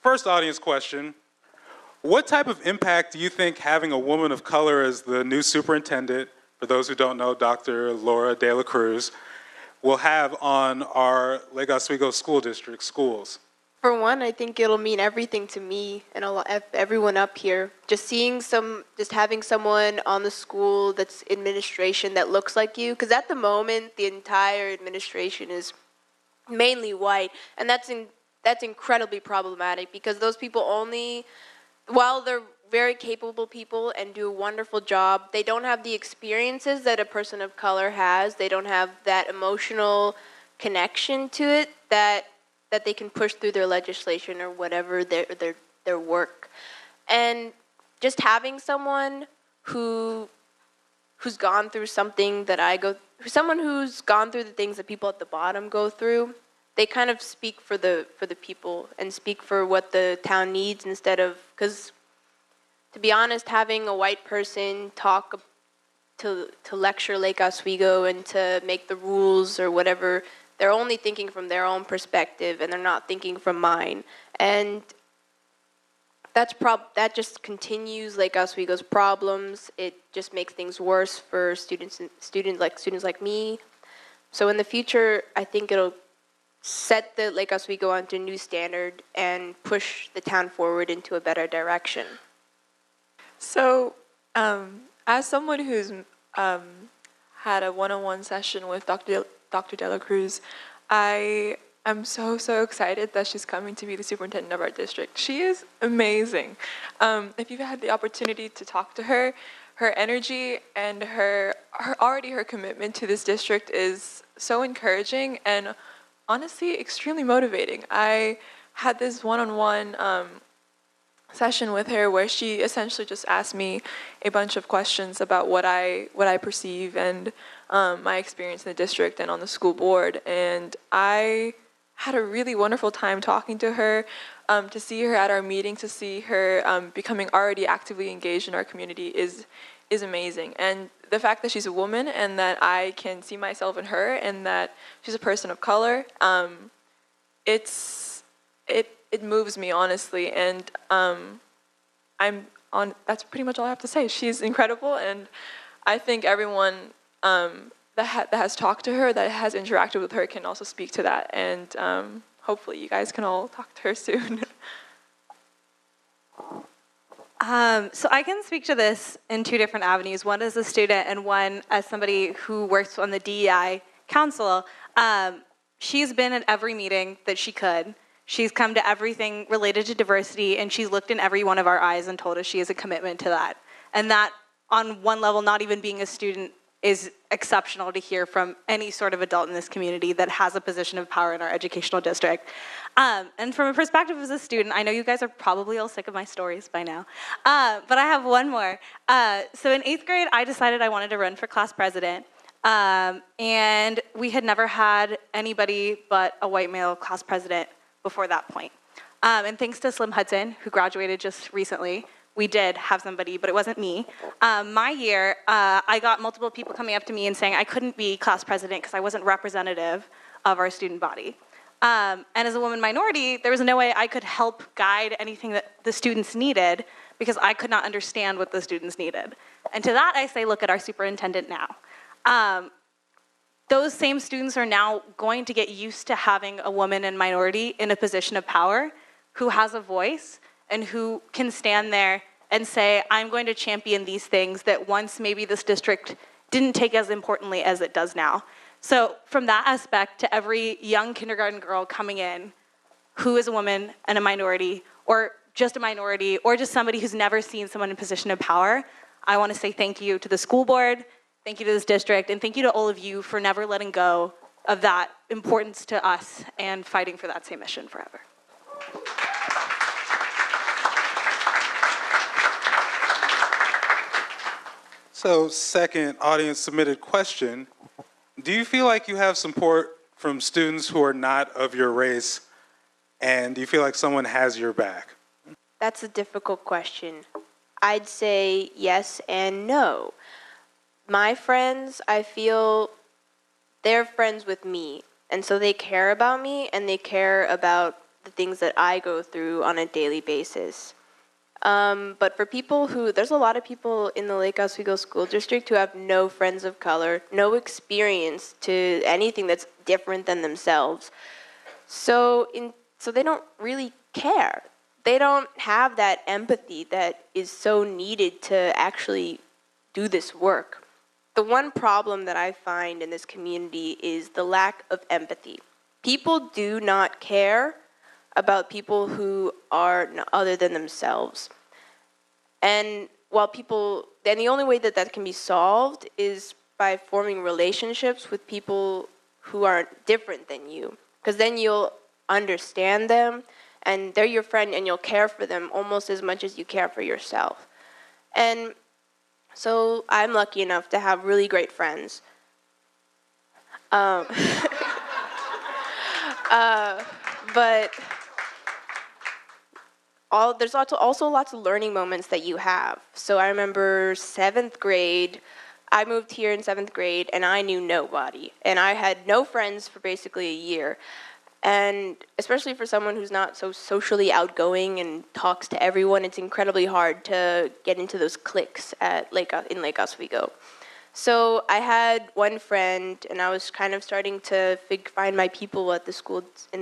first audience question. What type of impact do you think having a woman of color as the new superintendent, for those who don't know, Dr. Laura De La Cruz, will have on our Lake Oswego School District schools? For one, I think it'll mean everything to me and everyone up here. Just having someone on the school that's administration that looks like you, because at the moment the entire administration is mainly white, and that's incredibly problematic because those people while they're very capable people and do a wonderful job, they don't have the experiences that a person of color has. They don't have that emotional connection to it that they can push through their legislation or whatever their work. And just having someone who's gone through something that someone who's gone through the things that people at the bottom go through, they kind of speak for the people and speak for what the town needs instead of, because to be honest, having a white person talk to lecture Lake Oswego and to make the rules or whatever, they're only thinking from their own perspective and they're not thinking from mine. And that just continues Lake Oswego's problems. It just makes things worse for students like me. So in the future, I think it'll set the Lake Oswego onto a new standard and push the town forward into a better direction. So, as someone who's had a one-on-one session with Dr. De La Cruz, I am so excited that she's coming to be the superintendent of our district. She is amazing. If you've had the opportunity to talk to her, her energy and her commitment to this district is so encouraging and honestly extremely motivating. I had this one-on-one session with her where she essentially just asked me a bunch of questions about what I perceive and my experience in the district and on the school board, and I had a really wonderful time talking to her. To see her at our meeting, to see her becoming already actively engaged in our community is amazing. And the fact that she's a woman and that I can see myself in her and that she's a person of color, it moves me, honestly, and that's pretty much all I have to say. She's incredible, and I think everyone that has talked to her, that has interacted with her, can also speak to that, and hopefully you guys can all talk to her soon. So I can speak to this in two different avenues, one as a student and one as somebody who works on the DEI council. She's been at every meeting that she could. She's come to everything related to diversity, and she's looked in every one of our eyes and told us she has a commitment to that. And that, on one level, not even being a student, is exceptional to hear from any sort of adult in this community that has a position of power in our educational district. And from a perspective as a student, I know you guys are probably all sick of my stories by now, but I have one more. So in 8th grade, I decided I wanted to run for class president. And we had never had anybody but a white male class president before that point. And thanks to Slim Hudson, who graduated just recently, we did have somebody, but it wasn't me. My year, I got multiple people coming up to me and saying I couldn't be class president because I wasn't representative of our student body. And as a woman minority, there was no way I could help guide anything that the students needed because I could not understand what the students needed. And to that I say, look at our superintendent now. Those same students are now going to get used to having a woman and minority in a position of power who has a voice and who can stand there and say, I'm going to champion these things that once maybe this district didn't take as importantly as it does now. So from that aspect, to every young kindergarten girl coming in who is a woman and a minority, or just a minority, or just somebody who's never seen someone in a position of power, I want to say thank you to the school board, thank you to this district, and thank you to all of you for never letting go of that importance to us and fighting for that same mission forever. So, second audience submitted question, do you feel like you have support from students who are not of your race, and do you feel like someone has your back? That's a difficult question. I'd say yes and no. My friends, I feel they're friends with me, and so they care about me, and they care about the things that I go through on a daily basis. But for people there's a lot of people in the Lake Oswego School District who have no friends of color, no experience to anything that's different than themselves. So they don't really care. They don't have that empathy that is so needed to actually do this work. The one problem that I find in this community is the lack of empathy. People do not care about people who are other than themselves. And the only way that can be solved is by forming relationships with people who are different than you. Because then you'll understand them, and they're your friend, and you'll care for them almost as much as you care for yourself. And so I'm lucky enough to have really great friends. But there's also lots of learning moments that you have. So I remember 7th grade, I moved here in 7th grade, and I knew nobody. And I had no friends for basically a year. And especially for someone who's not so socially outgoing and talks to everyone, it's incredibly hard to get into those cliques in Lake Oswego. So I had one friend, and I was kind of starting to find my people in the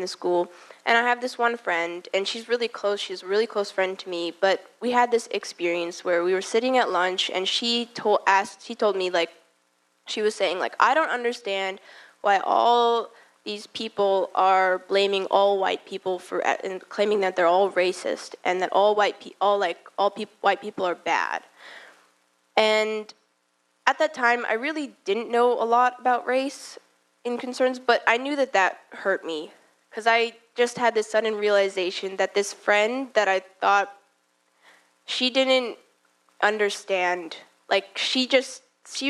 school. And I have this one friend, and she's really close. She's a really close friend to me. But we had this experience where we were sitting at lunch, and she told me, like, she was saying, like, I don't understand why all these people are blaming all white people and claiming that they're all racist and that all white people are bad. And at that time, I really didn't know a lot about race and concerns, but I knew that hurt me because I just had this sudden realization that this friend that I thought she didn't understand, like she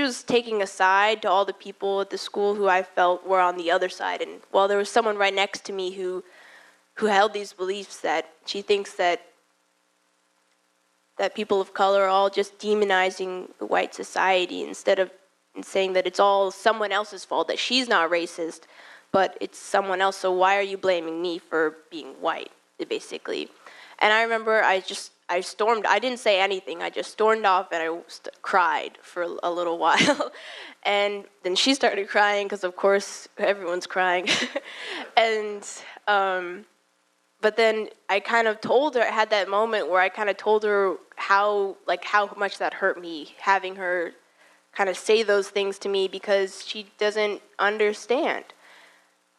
was taking a side to all the people at the school who I felt were on the other side. And while there was someone right next to me who held these beliefs that she thinks that people of color are all just demonizing the white society instead of saying that it's all someone else's fault, that she's not racist, but it's someone else, so why are you blaming me for being white, basically. And I remember I stormed. I didn't say anything. I just stormed off and I cried for a little while. And then she started crying because, of course, everyone's crying. And but then I kind of told her, I had that moment where I kind of told her how much that hurt me, having her kind of say those things to me because she doesn't understand.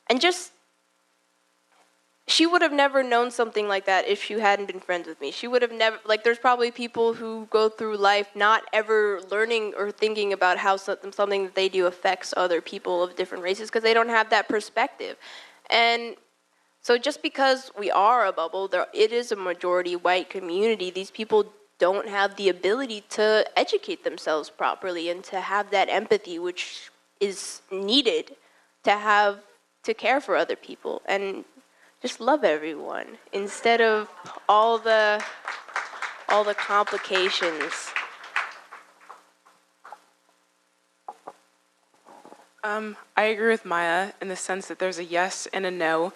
And she would have never known something like that if she hadn't been friends with me. She would have never, there's probably people who go through life not ever learning or thinking about how something that they do affects other people of different races because they don't have that perspective. And so just because we are a bubble, it is a majority white community, these people don't have the ability to educate themselves properly and to have that empathy which is needed to care for other people and just love everyone instead of all the complications. I agree with Maya in the sense that there's a yes and a no,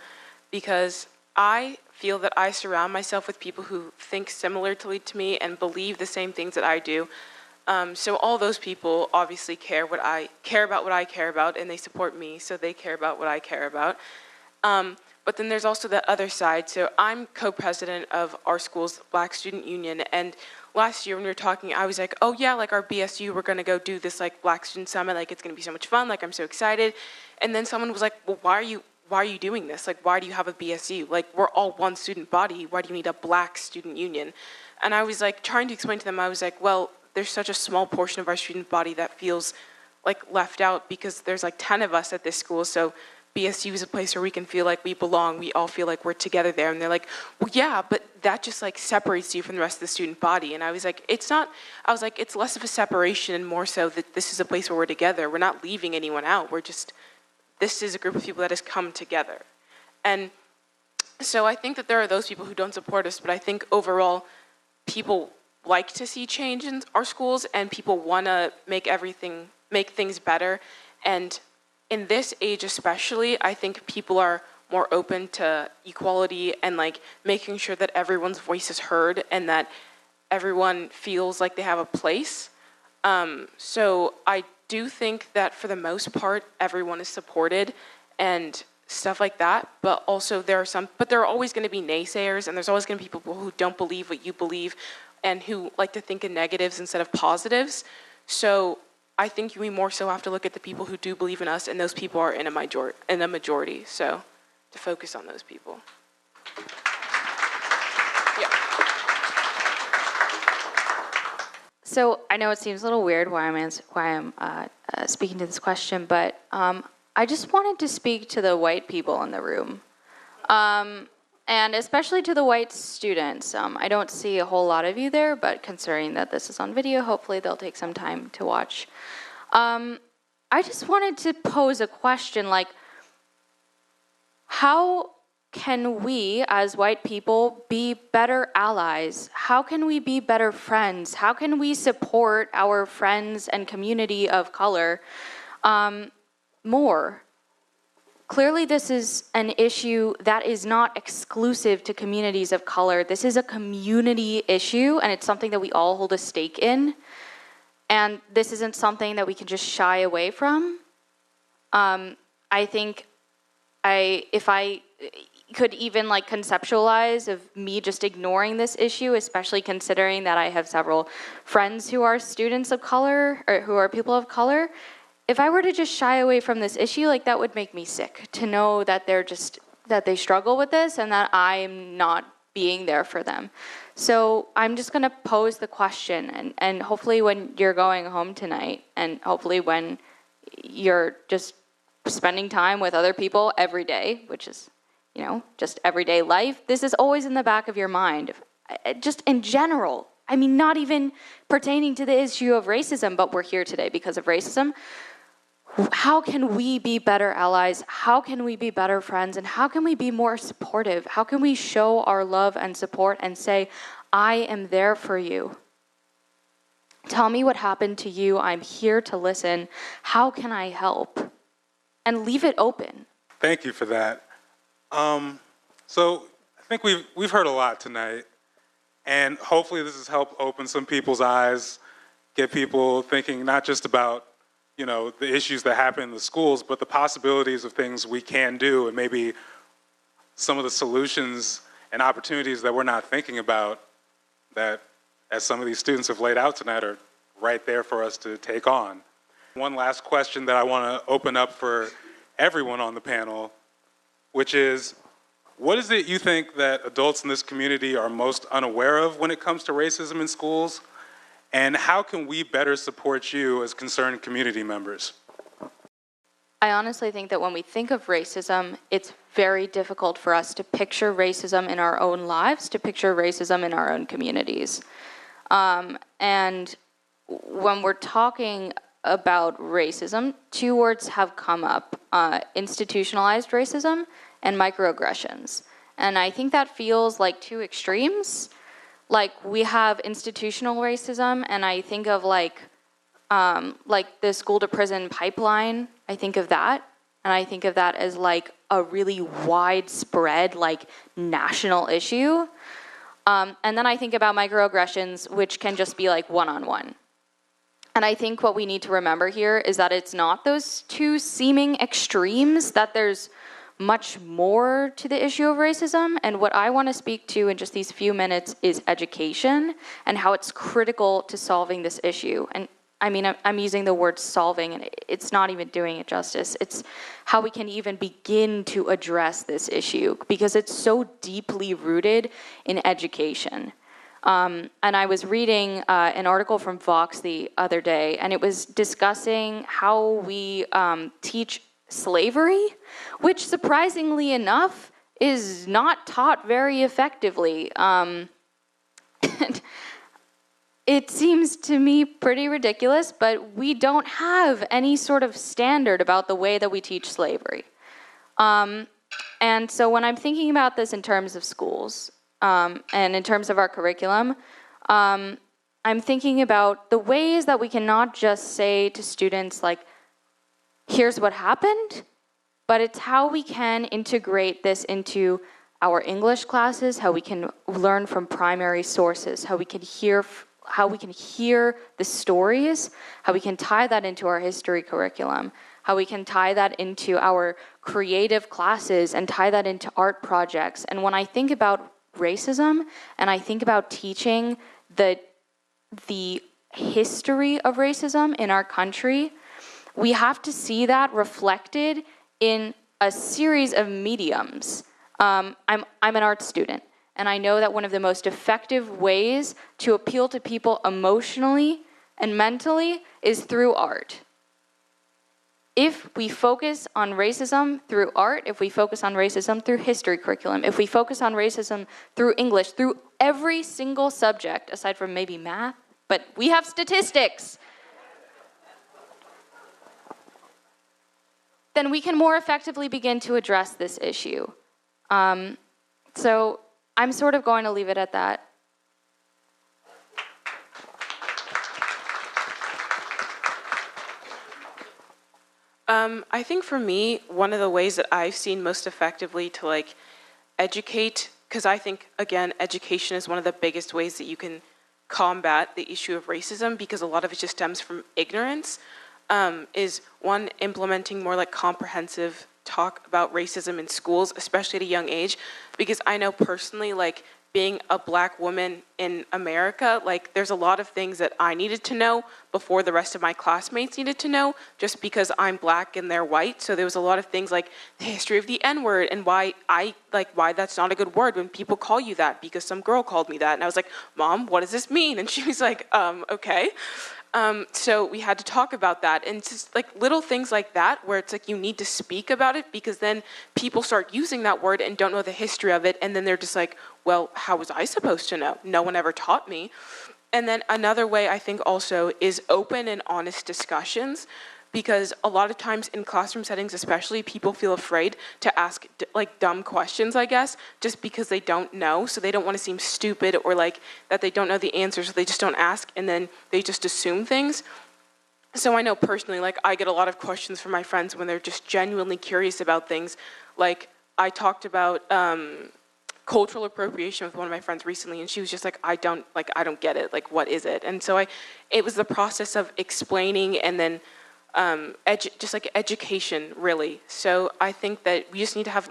because I feel that I surround myself with people who think similarly to me and believe the same things that I do. So all those people obviously care about what I care about, and they support me, so they care about what I care about. But then there's also the other side. So I'm co-president of our school's Black Student Union, and last year when we were talking, I was like, oh yeah, our BSU, we're gonna go do this Black Student Summit, it's gonna be so much fun, I'm so excited. And then someone was like, well, why are you doing this? Why do you have a BSU? We're all one student body, why do you need a Black Student Union? And I was trying to explain to them, I was like, well, there's such a small portion of our student body that feels left out because there's 10 of us at this school, so BSU is a place where we can feel like we belong, we all feel like we're together there. And they're like, well, yeah, but that just separates you from the rest of the student body. And I was like, it's not, it's less of a separation and more so that this is a place where we're together. We're not leaving anyone out. This is a group of people that has come together. And so I think that there are those people who don't support us, but I think overall people like to see change in our schools and people want to make things better. And in this age especially, I think people are more open to equality and like making sure that everyone's voice is heard and that everyone feels like they have a place. So I do think that for the most part, everyone is supported and stuff like that, but also there are always going to be naysayers, and there's always going to be people who don't believe what you believe and who like to think in negatives instead of positives. So I think we more so have to look at the people who do believe in us, and those people are in a majority. So to focus on those people. Yeah. So I know it seems a little weird why I'm speaking to this question, but I just wanted to speak to the white people in the room, and especially to the white students. I don't see a whole lot of you there, but considering that this is on video, hopefully they'll take some time to watch. I just wanted to pose a question, like, how can we as white people be better allies? How can we be better friends? How can we support our friends and community of color more? Clearly, this is an issue that is not exclusive to communities of color. This is a community issue, and it's something that we all hold a stake in. And this isn't something that we can just shy away from. I think if I could even like conceptualize of me just ignoring this issue, especially considering that I have several friends who are students of color or who are people of color, if I were to just shy away from this issue, like that would make me sick to know that that they struggle with this and that I am not being there for them. So I'm just gonna pose the question, and hopefully when you're going home tonight, and hopefully when you're just spending time with other people every day, which is, you know, just everyday life, this is always in the back of your mind. Just in general, I mean, not even pertaining to the issue of racism, but we're here today because of racism. How can we be better allies? How can we be better friends? And how can we be more supportive? How can we show our love and support and say, I am there for you? Tell me what happened to you. I'm here to listen. How can I help? And leave it open. Thank you for that. So I think we've heard a lot tonight, and hopefully this has helped open some people's eyes, get people thinking not just about, you know, the issues that happen in the schools, but the possibilities of things we can do, and maybe some of the solutions and opportunities that we're not thinking about that, as some of these students have laid out tonight, are right there for us to take on. One last question that I want to open up for everyone on the panel, which is, what is it you think that adults in this community are most unaware of when it comes to racism in schools? And how can we better support you as concerned community members? I honestly think that when we think of racism, it's very difficult for us to picture racism in our own lives, to picture racism in our own communities. And when we're talking about racism, two words have come up, institutionalized racism and microaggressions. And I think that feels like two extremes. Like, we have institutional racism, and I think of like the school to prison pipeline. I think of that, and I think of that as like a really widespread, like national issue. And then I think about microaggressions, which can just be like one-on-one. And I think what we need to remember here is that it's not those two seeming extremes, that there's much more to the issue of racism. And what I want to speak to in just these few minutes is education and how it's critical to solving this issue. And I mean, I'm using the word solving, and it's not even doing it justice. It's how we can even begin to address this issue, because it's so deeply rooted in education. And I was reading an article from Vox the other day, and it was discussing how we teach slavery, which surprisingly enough is not taught very effectively. It seems to me pretty ridiculous, but we don't have any sort of standard about the way that we teach slavery. And so when I'm thinking about this in terms of schools, and in terms of our curriculum, I'm thinking about the ways that we can not just say to students, like, here's what happened, but it's how we can integrate this into our English classes, how we can learn from primary sources, how we can hear the stories, how we can tie that into our history curriculum, how we can tie that into our creative classes and tie that into art projects. And when I think about racism and I think about teaching the history of racism in our country, we have to see that reflected in a series of mediums. I'm an art student, and I know that one of the most effective ways to appeal to people emotionally and mentally is through art. If we focus on racism through art, if we focus on racism through history curriculum, if we focus on racism through English, through every single subject, aside from maybe math, but we have statistics, then we can more effectively begin to address this issue. So I'm sort of going to leave it at that. I think for me, one of the ways that I've seen most effectively to like educate, because I think, again, education is one of the biggest ways that you can combat the issue of racism, because a lot of it just stems from ignorance, is one, implementing more like comprehensive talk about racism in schools, especially at a young age, because I know personally, like, being a Black woman in America, like, there's a lot of things that I needed to know before the rest of my classmates needed to know, just because I'm Black and they're white. So there was a lot of things like the history of the N-word and why that's not a good word when people call you that, because some girl called me that. And I was like, Mom, what does this mean? And she was like, okay. So we had to talk about that, and it's just like little things like that where it's like you need to speak about it, because then people start using that word and don't know the history of it, and then they're just like, well, how was I supposed to know? No one ever taught me. And then another way I think also is open and honest discussions, because a lot of times in classroom settings especially, people feel afraid to ask like dumb questions, I guess, just because they don't know. So they don't want to seem stupid or like that they don't know the answers, so they just don't ask, and then they just assume things. So I know personally, like, I get a lot of questions from my friends when they're just genuinely curious about things. Like, I talked about cultural appropriation with one of my friends recently, and she was just like, I don't get it. Like, what is it? And so it was the process of explaining, and then just like education, really. So I think that we just need to have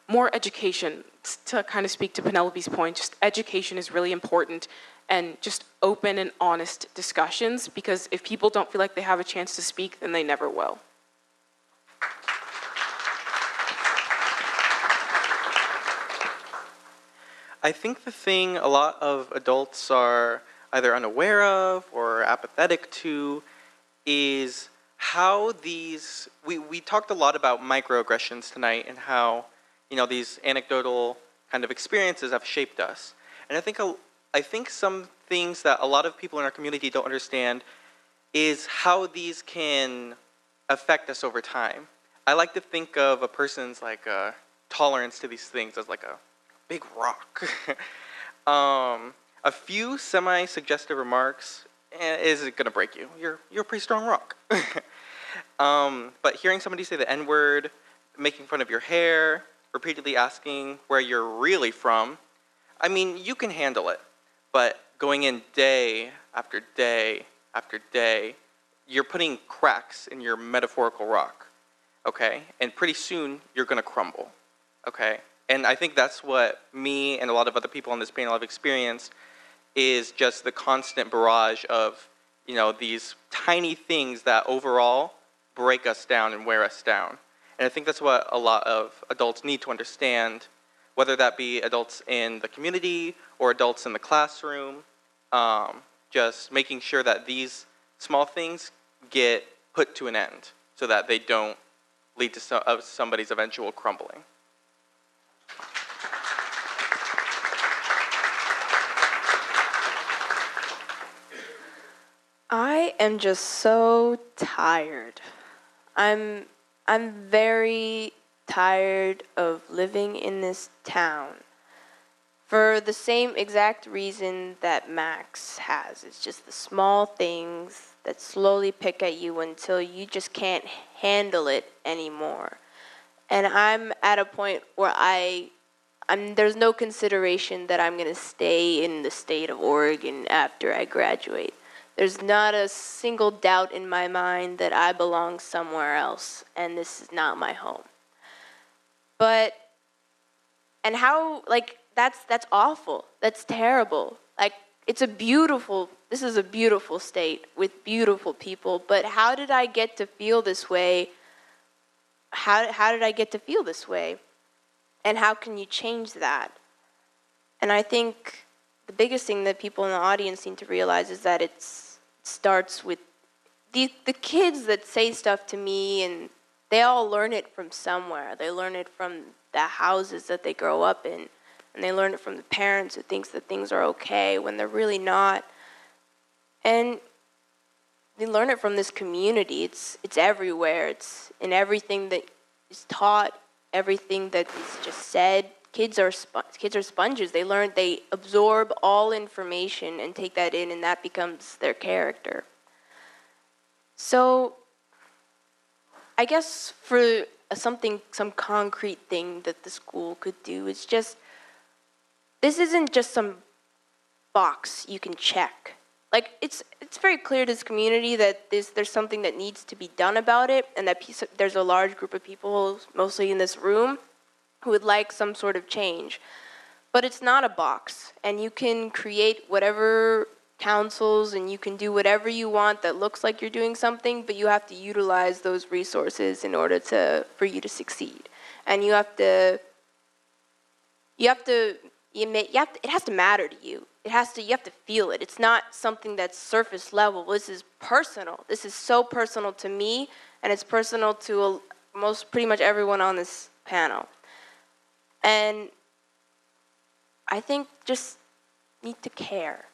more education. To kind of speak to Penelope's point, just education is really important, and just open and honest discussions, because if people don't feel like they have a chance to speak, then they never will. I think the thing a lot of adults are either unaware of or apathetic to is how these, we talked a lot about microaggressions tonight and how, you know, these anecdotal kind of experiences have shaped us. And I think some things that a lot of people in our community don't understand is how these can affect us over time. I like to think of a person's like tolerance to these things as like a big rock. A few semi-suggestive remarks isn't gonna break you. You're a pretty strong rock. But hearing somebody say the N-word, making fun of your hair, repeatedly asking where you're really from, I mean, you can handle it. But going in day after day after day, you're putting cracks in your metaphorical rock, okay? And pretty soon, you're gonna crumble, okay? And I think that's what me and a lot of other people on this panel have experienced, is just the constant barrage of, you know, these tiny things that overall break us down and wear us down. And I think that's what a lot of adults need to understand, whether that be adults in the community or adults in the classroom, just making sure that these small things get put to an end so that they don't lead to somebody's eventual crumbling. I am just so tired. I'm very tired of living in this town for the same exact reason that Max has. It's just the small things that slowly pick at you until you just can't handle it anymore. And I'm at a point where there's no consideration that I'm going to stay in the state of Oregon after I graduate. There's not a single doubt in my mind that I belong somewhere else, and this is not my home. But, and how, like, that's awful. That's terrible. Like, this is a beautiful state with beautiful people, but how did I get to feel this way? How did I get to feel this way? And how can you change that? And I think the biggest thing that people in the audience need to realize is that it starts with the kids that say stuff to me, and they all learn it from somewhere. They learn it from the houses that they grow up in, and they learn it from the parents who thinks that things are okay when they're really not. And they learn it from this community. It's everywhere. It's in everything that is taught, everything that is just said. Kids are sponges. They absorb all information and take that in, and that becomes their character. So I guess for some concrete thing that the school could do is just, this isn't just some box you can check. Like, it's very clear to this community that there's something that needs to be done about it, and that there's a large group of people, mostly in this room, who would like some sort of change. But it's not a box, and you can create whatever councils, and you can do whatever you want that looks like you're doing something, but you have to utilize those resources in order for you to succeed. And it has to matter to you. You have to feel it. It's not something that's surface level. This is personal. This is so personal to me, and it's personal to pretty much everyone on this panel. And I think just need to care.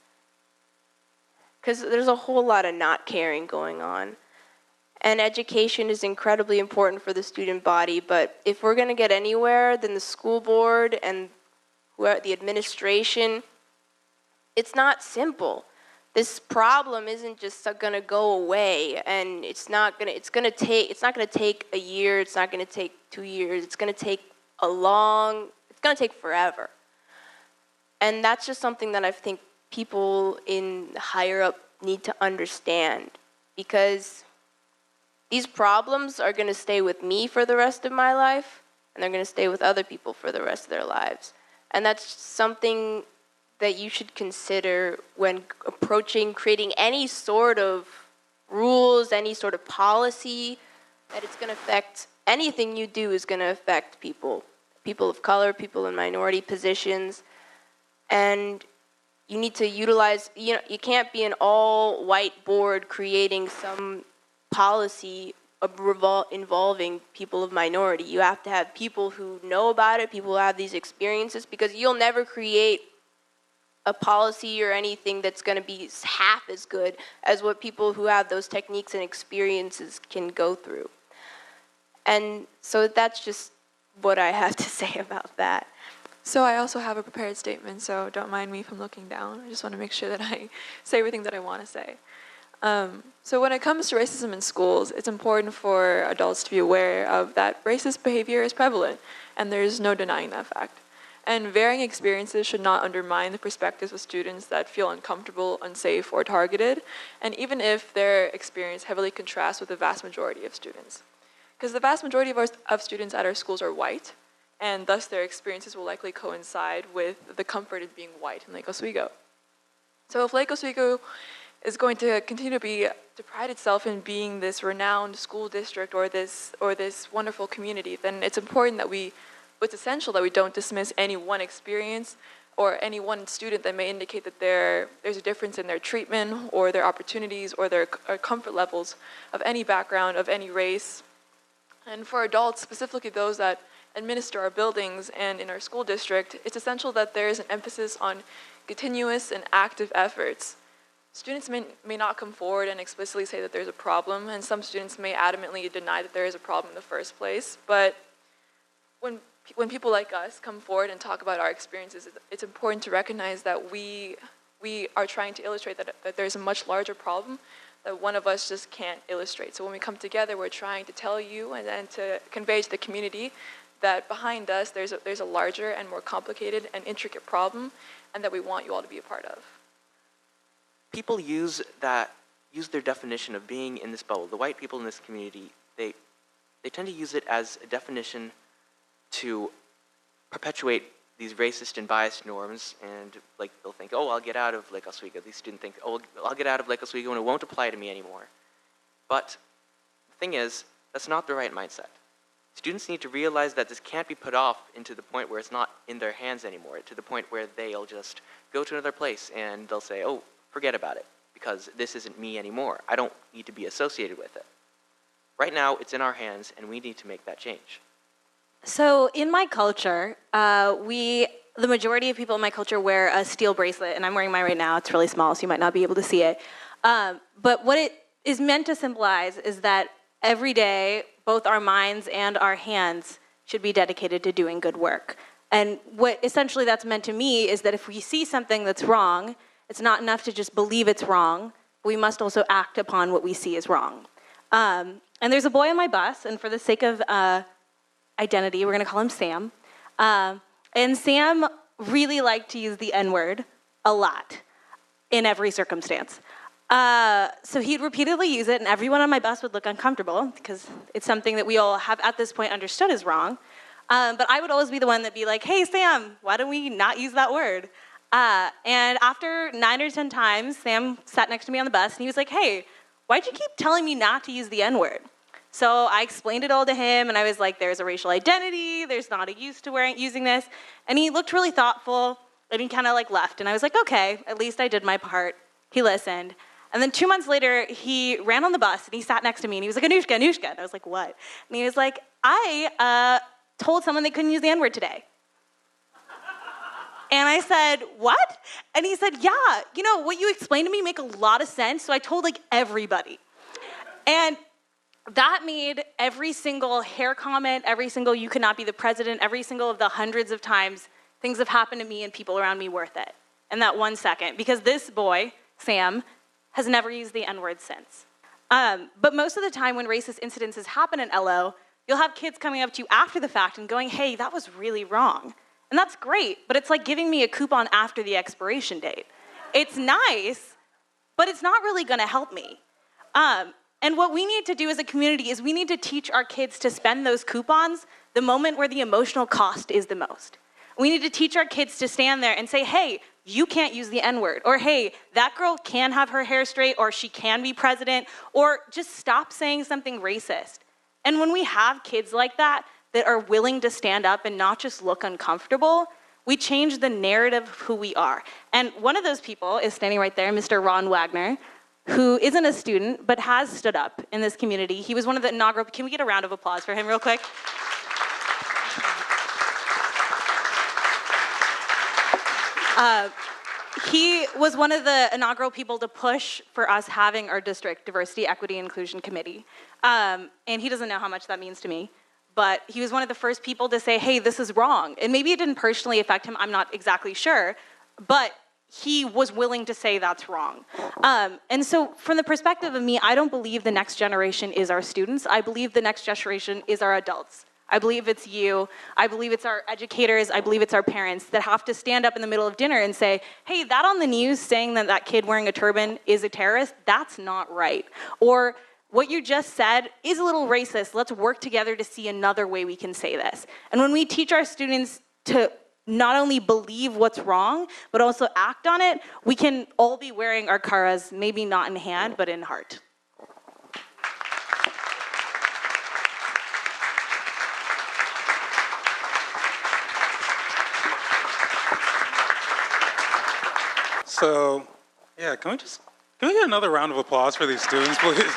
Because there's a whole lot of not caring going on. And education is incredibly important for the student body, but if we're going to get anywhere, then the school board and the administration, it's not simple. This problem isn't just going to go away, and it's not going to take a year, it's not going to take 2 years, it's going to take forever. And that's just something that I think people in higher up need to understand, because these problems are going to stay with me for the rest of my life, and they're going to stay with other people for the rest of their lives. And that's something that you should consider when approaching creating any sort of rules, any sort of policy, that it's going to affect, anything you do is going to affect people of color, people in minority positions. And you need to utilize, you can't be an all-white board creating some policy involving people of minority. You have to have people who know about it, people who have these experiences, because you'll never create a policy or anything that's going to be half as good as what people who have those techniques and experiences can go through. And so that's just what I have to say about that. So I also have a prepared statement, so don't mind me from looking down. I just want to make sure that I say everything that I want to say. So when it comes to racism in schools, it's important for adults to be aware of that racist behavior is prevalent, and there's no denying that fact. And varying experiences should not undermine the perspectives of students that feel uncomfortable, unsafe, or targeted, and even if their experience heavily contrasts with the vast majority of students. Because the vast majority of students at our schools are white, and thus their experiences will likely coincide with the comfort of being white in Lake Oswego. So if Lake Oswego is going to continue to pride itself in being this renowned school district or this wonderful community, then it's essential that we don't dismiss any one experience or any one student that may indicate that there's a difference in their treatment or their opportunities or their comfort levels of any background, of any race. And for adults, specifically those that administer our buildings and in our school district, it's essential that there is an emphasis on continuous and active efforts. Students may not come forward and explicitly say that there's a problem, and some students may adamantly deny that there is a problem in the first place, but when people like us come forward and talk about our experiences, it's important to recognize that we are trying to illustrate that there's a much larger problem that one of us just can't illustrate. So when we come together, we're trying to tell you and then to convey to the community that behind us, there's a larger and more complicated and intricate problem, and that we want you all to be a part of. People use their definition of being in this bubble. The white people in this community, they tend to use it as a definition to perpetuate these racist and biased norms, and like they'll think, oh, I'll get out of Lake Oswego. These students think, oh, I'll get out of Lake Oswego and it won't apply to me anymore. But the thing is, that's not the right mindset. Students need to realize that this can't be put off into the point where it's not in their hands anymore, to the point where they'll just go to another place and they'll say, oh, forget about it, because this isn't me anymore. I don't need to be associated with it. Right now, it's in our hands, and we need to make that change. So in my culture, the majority of people in my culture wear a steel bracelet, and I'm wearing mine right now. It's really small, so you might not be able to see it. But what it is meant to symbolize is that every day, both our minds and our hands should be dedicated to doing good work. And what essentially that's meant to me is that if we see something that's wrong, it's not enough to just believe it's wrong. We must also act upon what we see is wrong. And there's a boy on my bus, and for the sake of identity, we're going to call him Sam. And Sam really liked to use the N-word a lot in every circumstance. So he'd repeatedly use it, and everyone on my bus would look uncomfortable because it's something that we all have at this point understood is wrong. But I would always be the one that'd be like, hey, Sam, why don't we not use that word? And after 9 or 10 times, Sam sat next to me on the bus, and he was like, hey, why'd you keep telling me not to use the N-word? So I explained it all to him, and I was like, there's a racial identity, there's not a use to using this. And he looked really thoughtful, and he kind of like left. And I was like, okay, at least I did my part. He listened. And then 2 months later, he ran on the bus, and he sat next to me, and he was like, Anushka, Anushka. And I was like, what? And he was like, I told someone they couldn't use the N-word today. And I said, what? And he said, yeah, you know, what you explained to me make a lot of sense, so I told like everybody. And that made every single hair comment, every single you could not be the president, every single of the hundreds of times things have happened to me and people around me worth it. In that 1 second, because this boy, Sam, has never used the N-word since. But most of the time when racist incidences happen in LO, you'll have kids coming up to you after the fact and going, hey, that was really wrong. And that's great, but it's like giving me a coupon after the expiration date. It's nice, but it's not really gonna help me. And what we need to do as a community is we need to teach our kids to spend those coupons the moment where the emotional cost is the most. We need to teach our kids to stand there and say, hey, you can't use the N-word, or hey, that girl can have her hair straight, or she can be president, or just stop saying something racist. And when we have kids like that are willing to stand up and not just look uncomfortable, we change the narrative of who we are. And one of those people is standing right there, Mr. Ron Wagner, who isn't a student, but has stood up in this community. He was one of the inaugural, can we get a round of applause for him real quick? He was one of the inaugural people to push for us having our district diversity, equity, inclusion committee. And he doesn't know how much that means to me, but he was one of the first people to say, hey, this is wrong. And maybe it didn't personally affect him, I'm not exactly sure, but he was willing to say that's wrong. And so from the perspective of me, I don't believe the next generation is our students. I believe the next generation is our adults. I believe it's you. I believe it's our educators. I believe it's our parents that have to stand up in the middle of dinner and say, hey, that on the news saying that that kid wearing a turban is a terrorist, that's not right. Or what you just said is a little racist. Let's work together to see another way we can say this. And when we teach our students to not only believe what's wrong, but also act on it, we can all be wearing our karas, maybe not in hand, but in heart. So, yeah, can we get another round of applause for these students, please?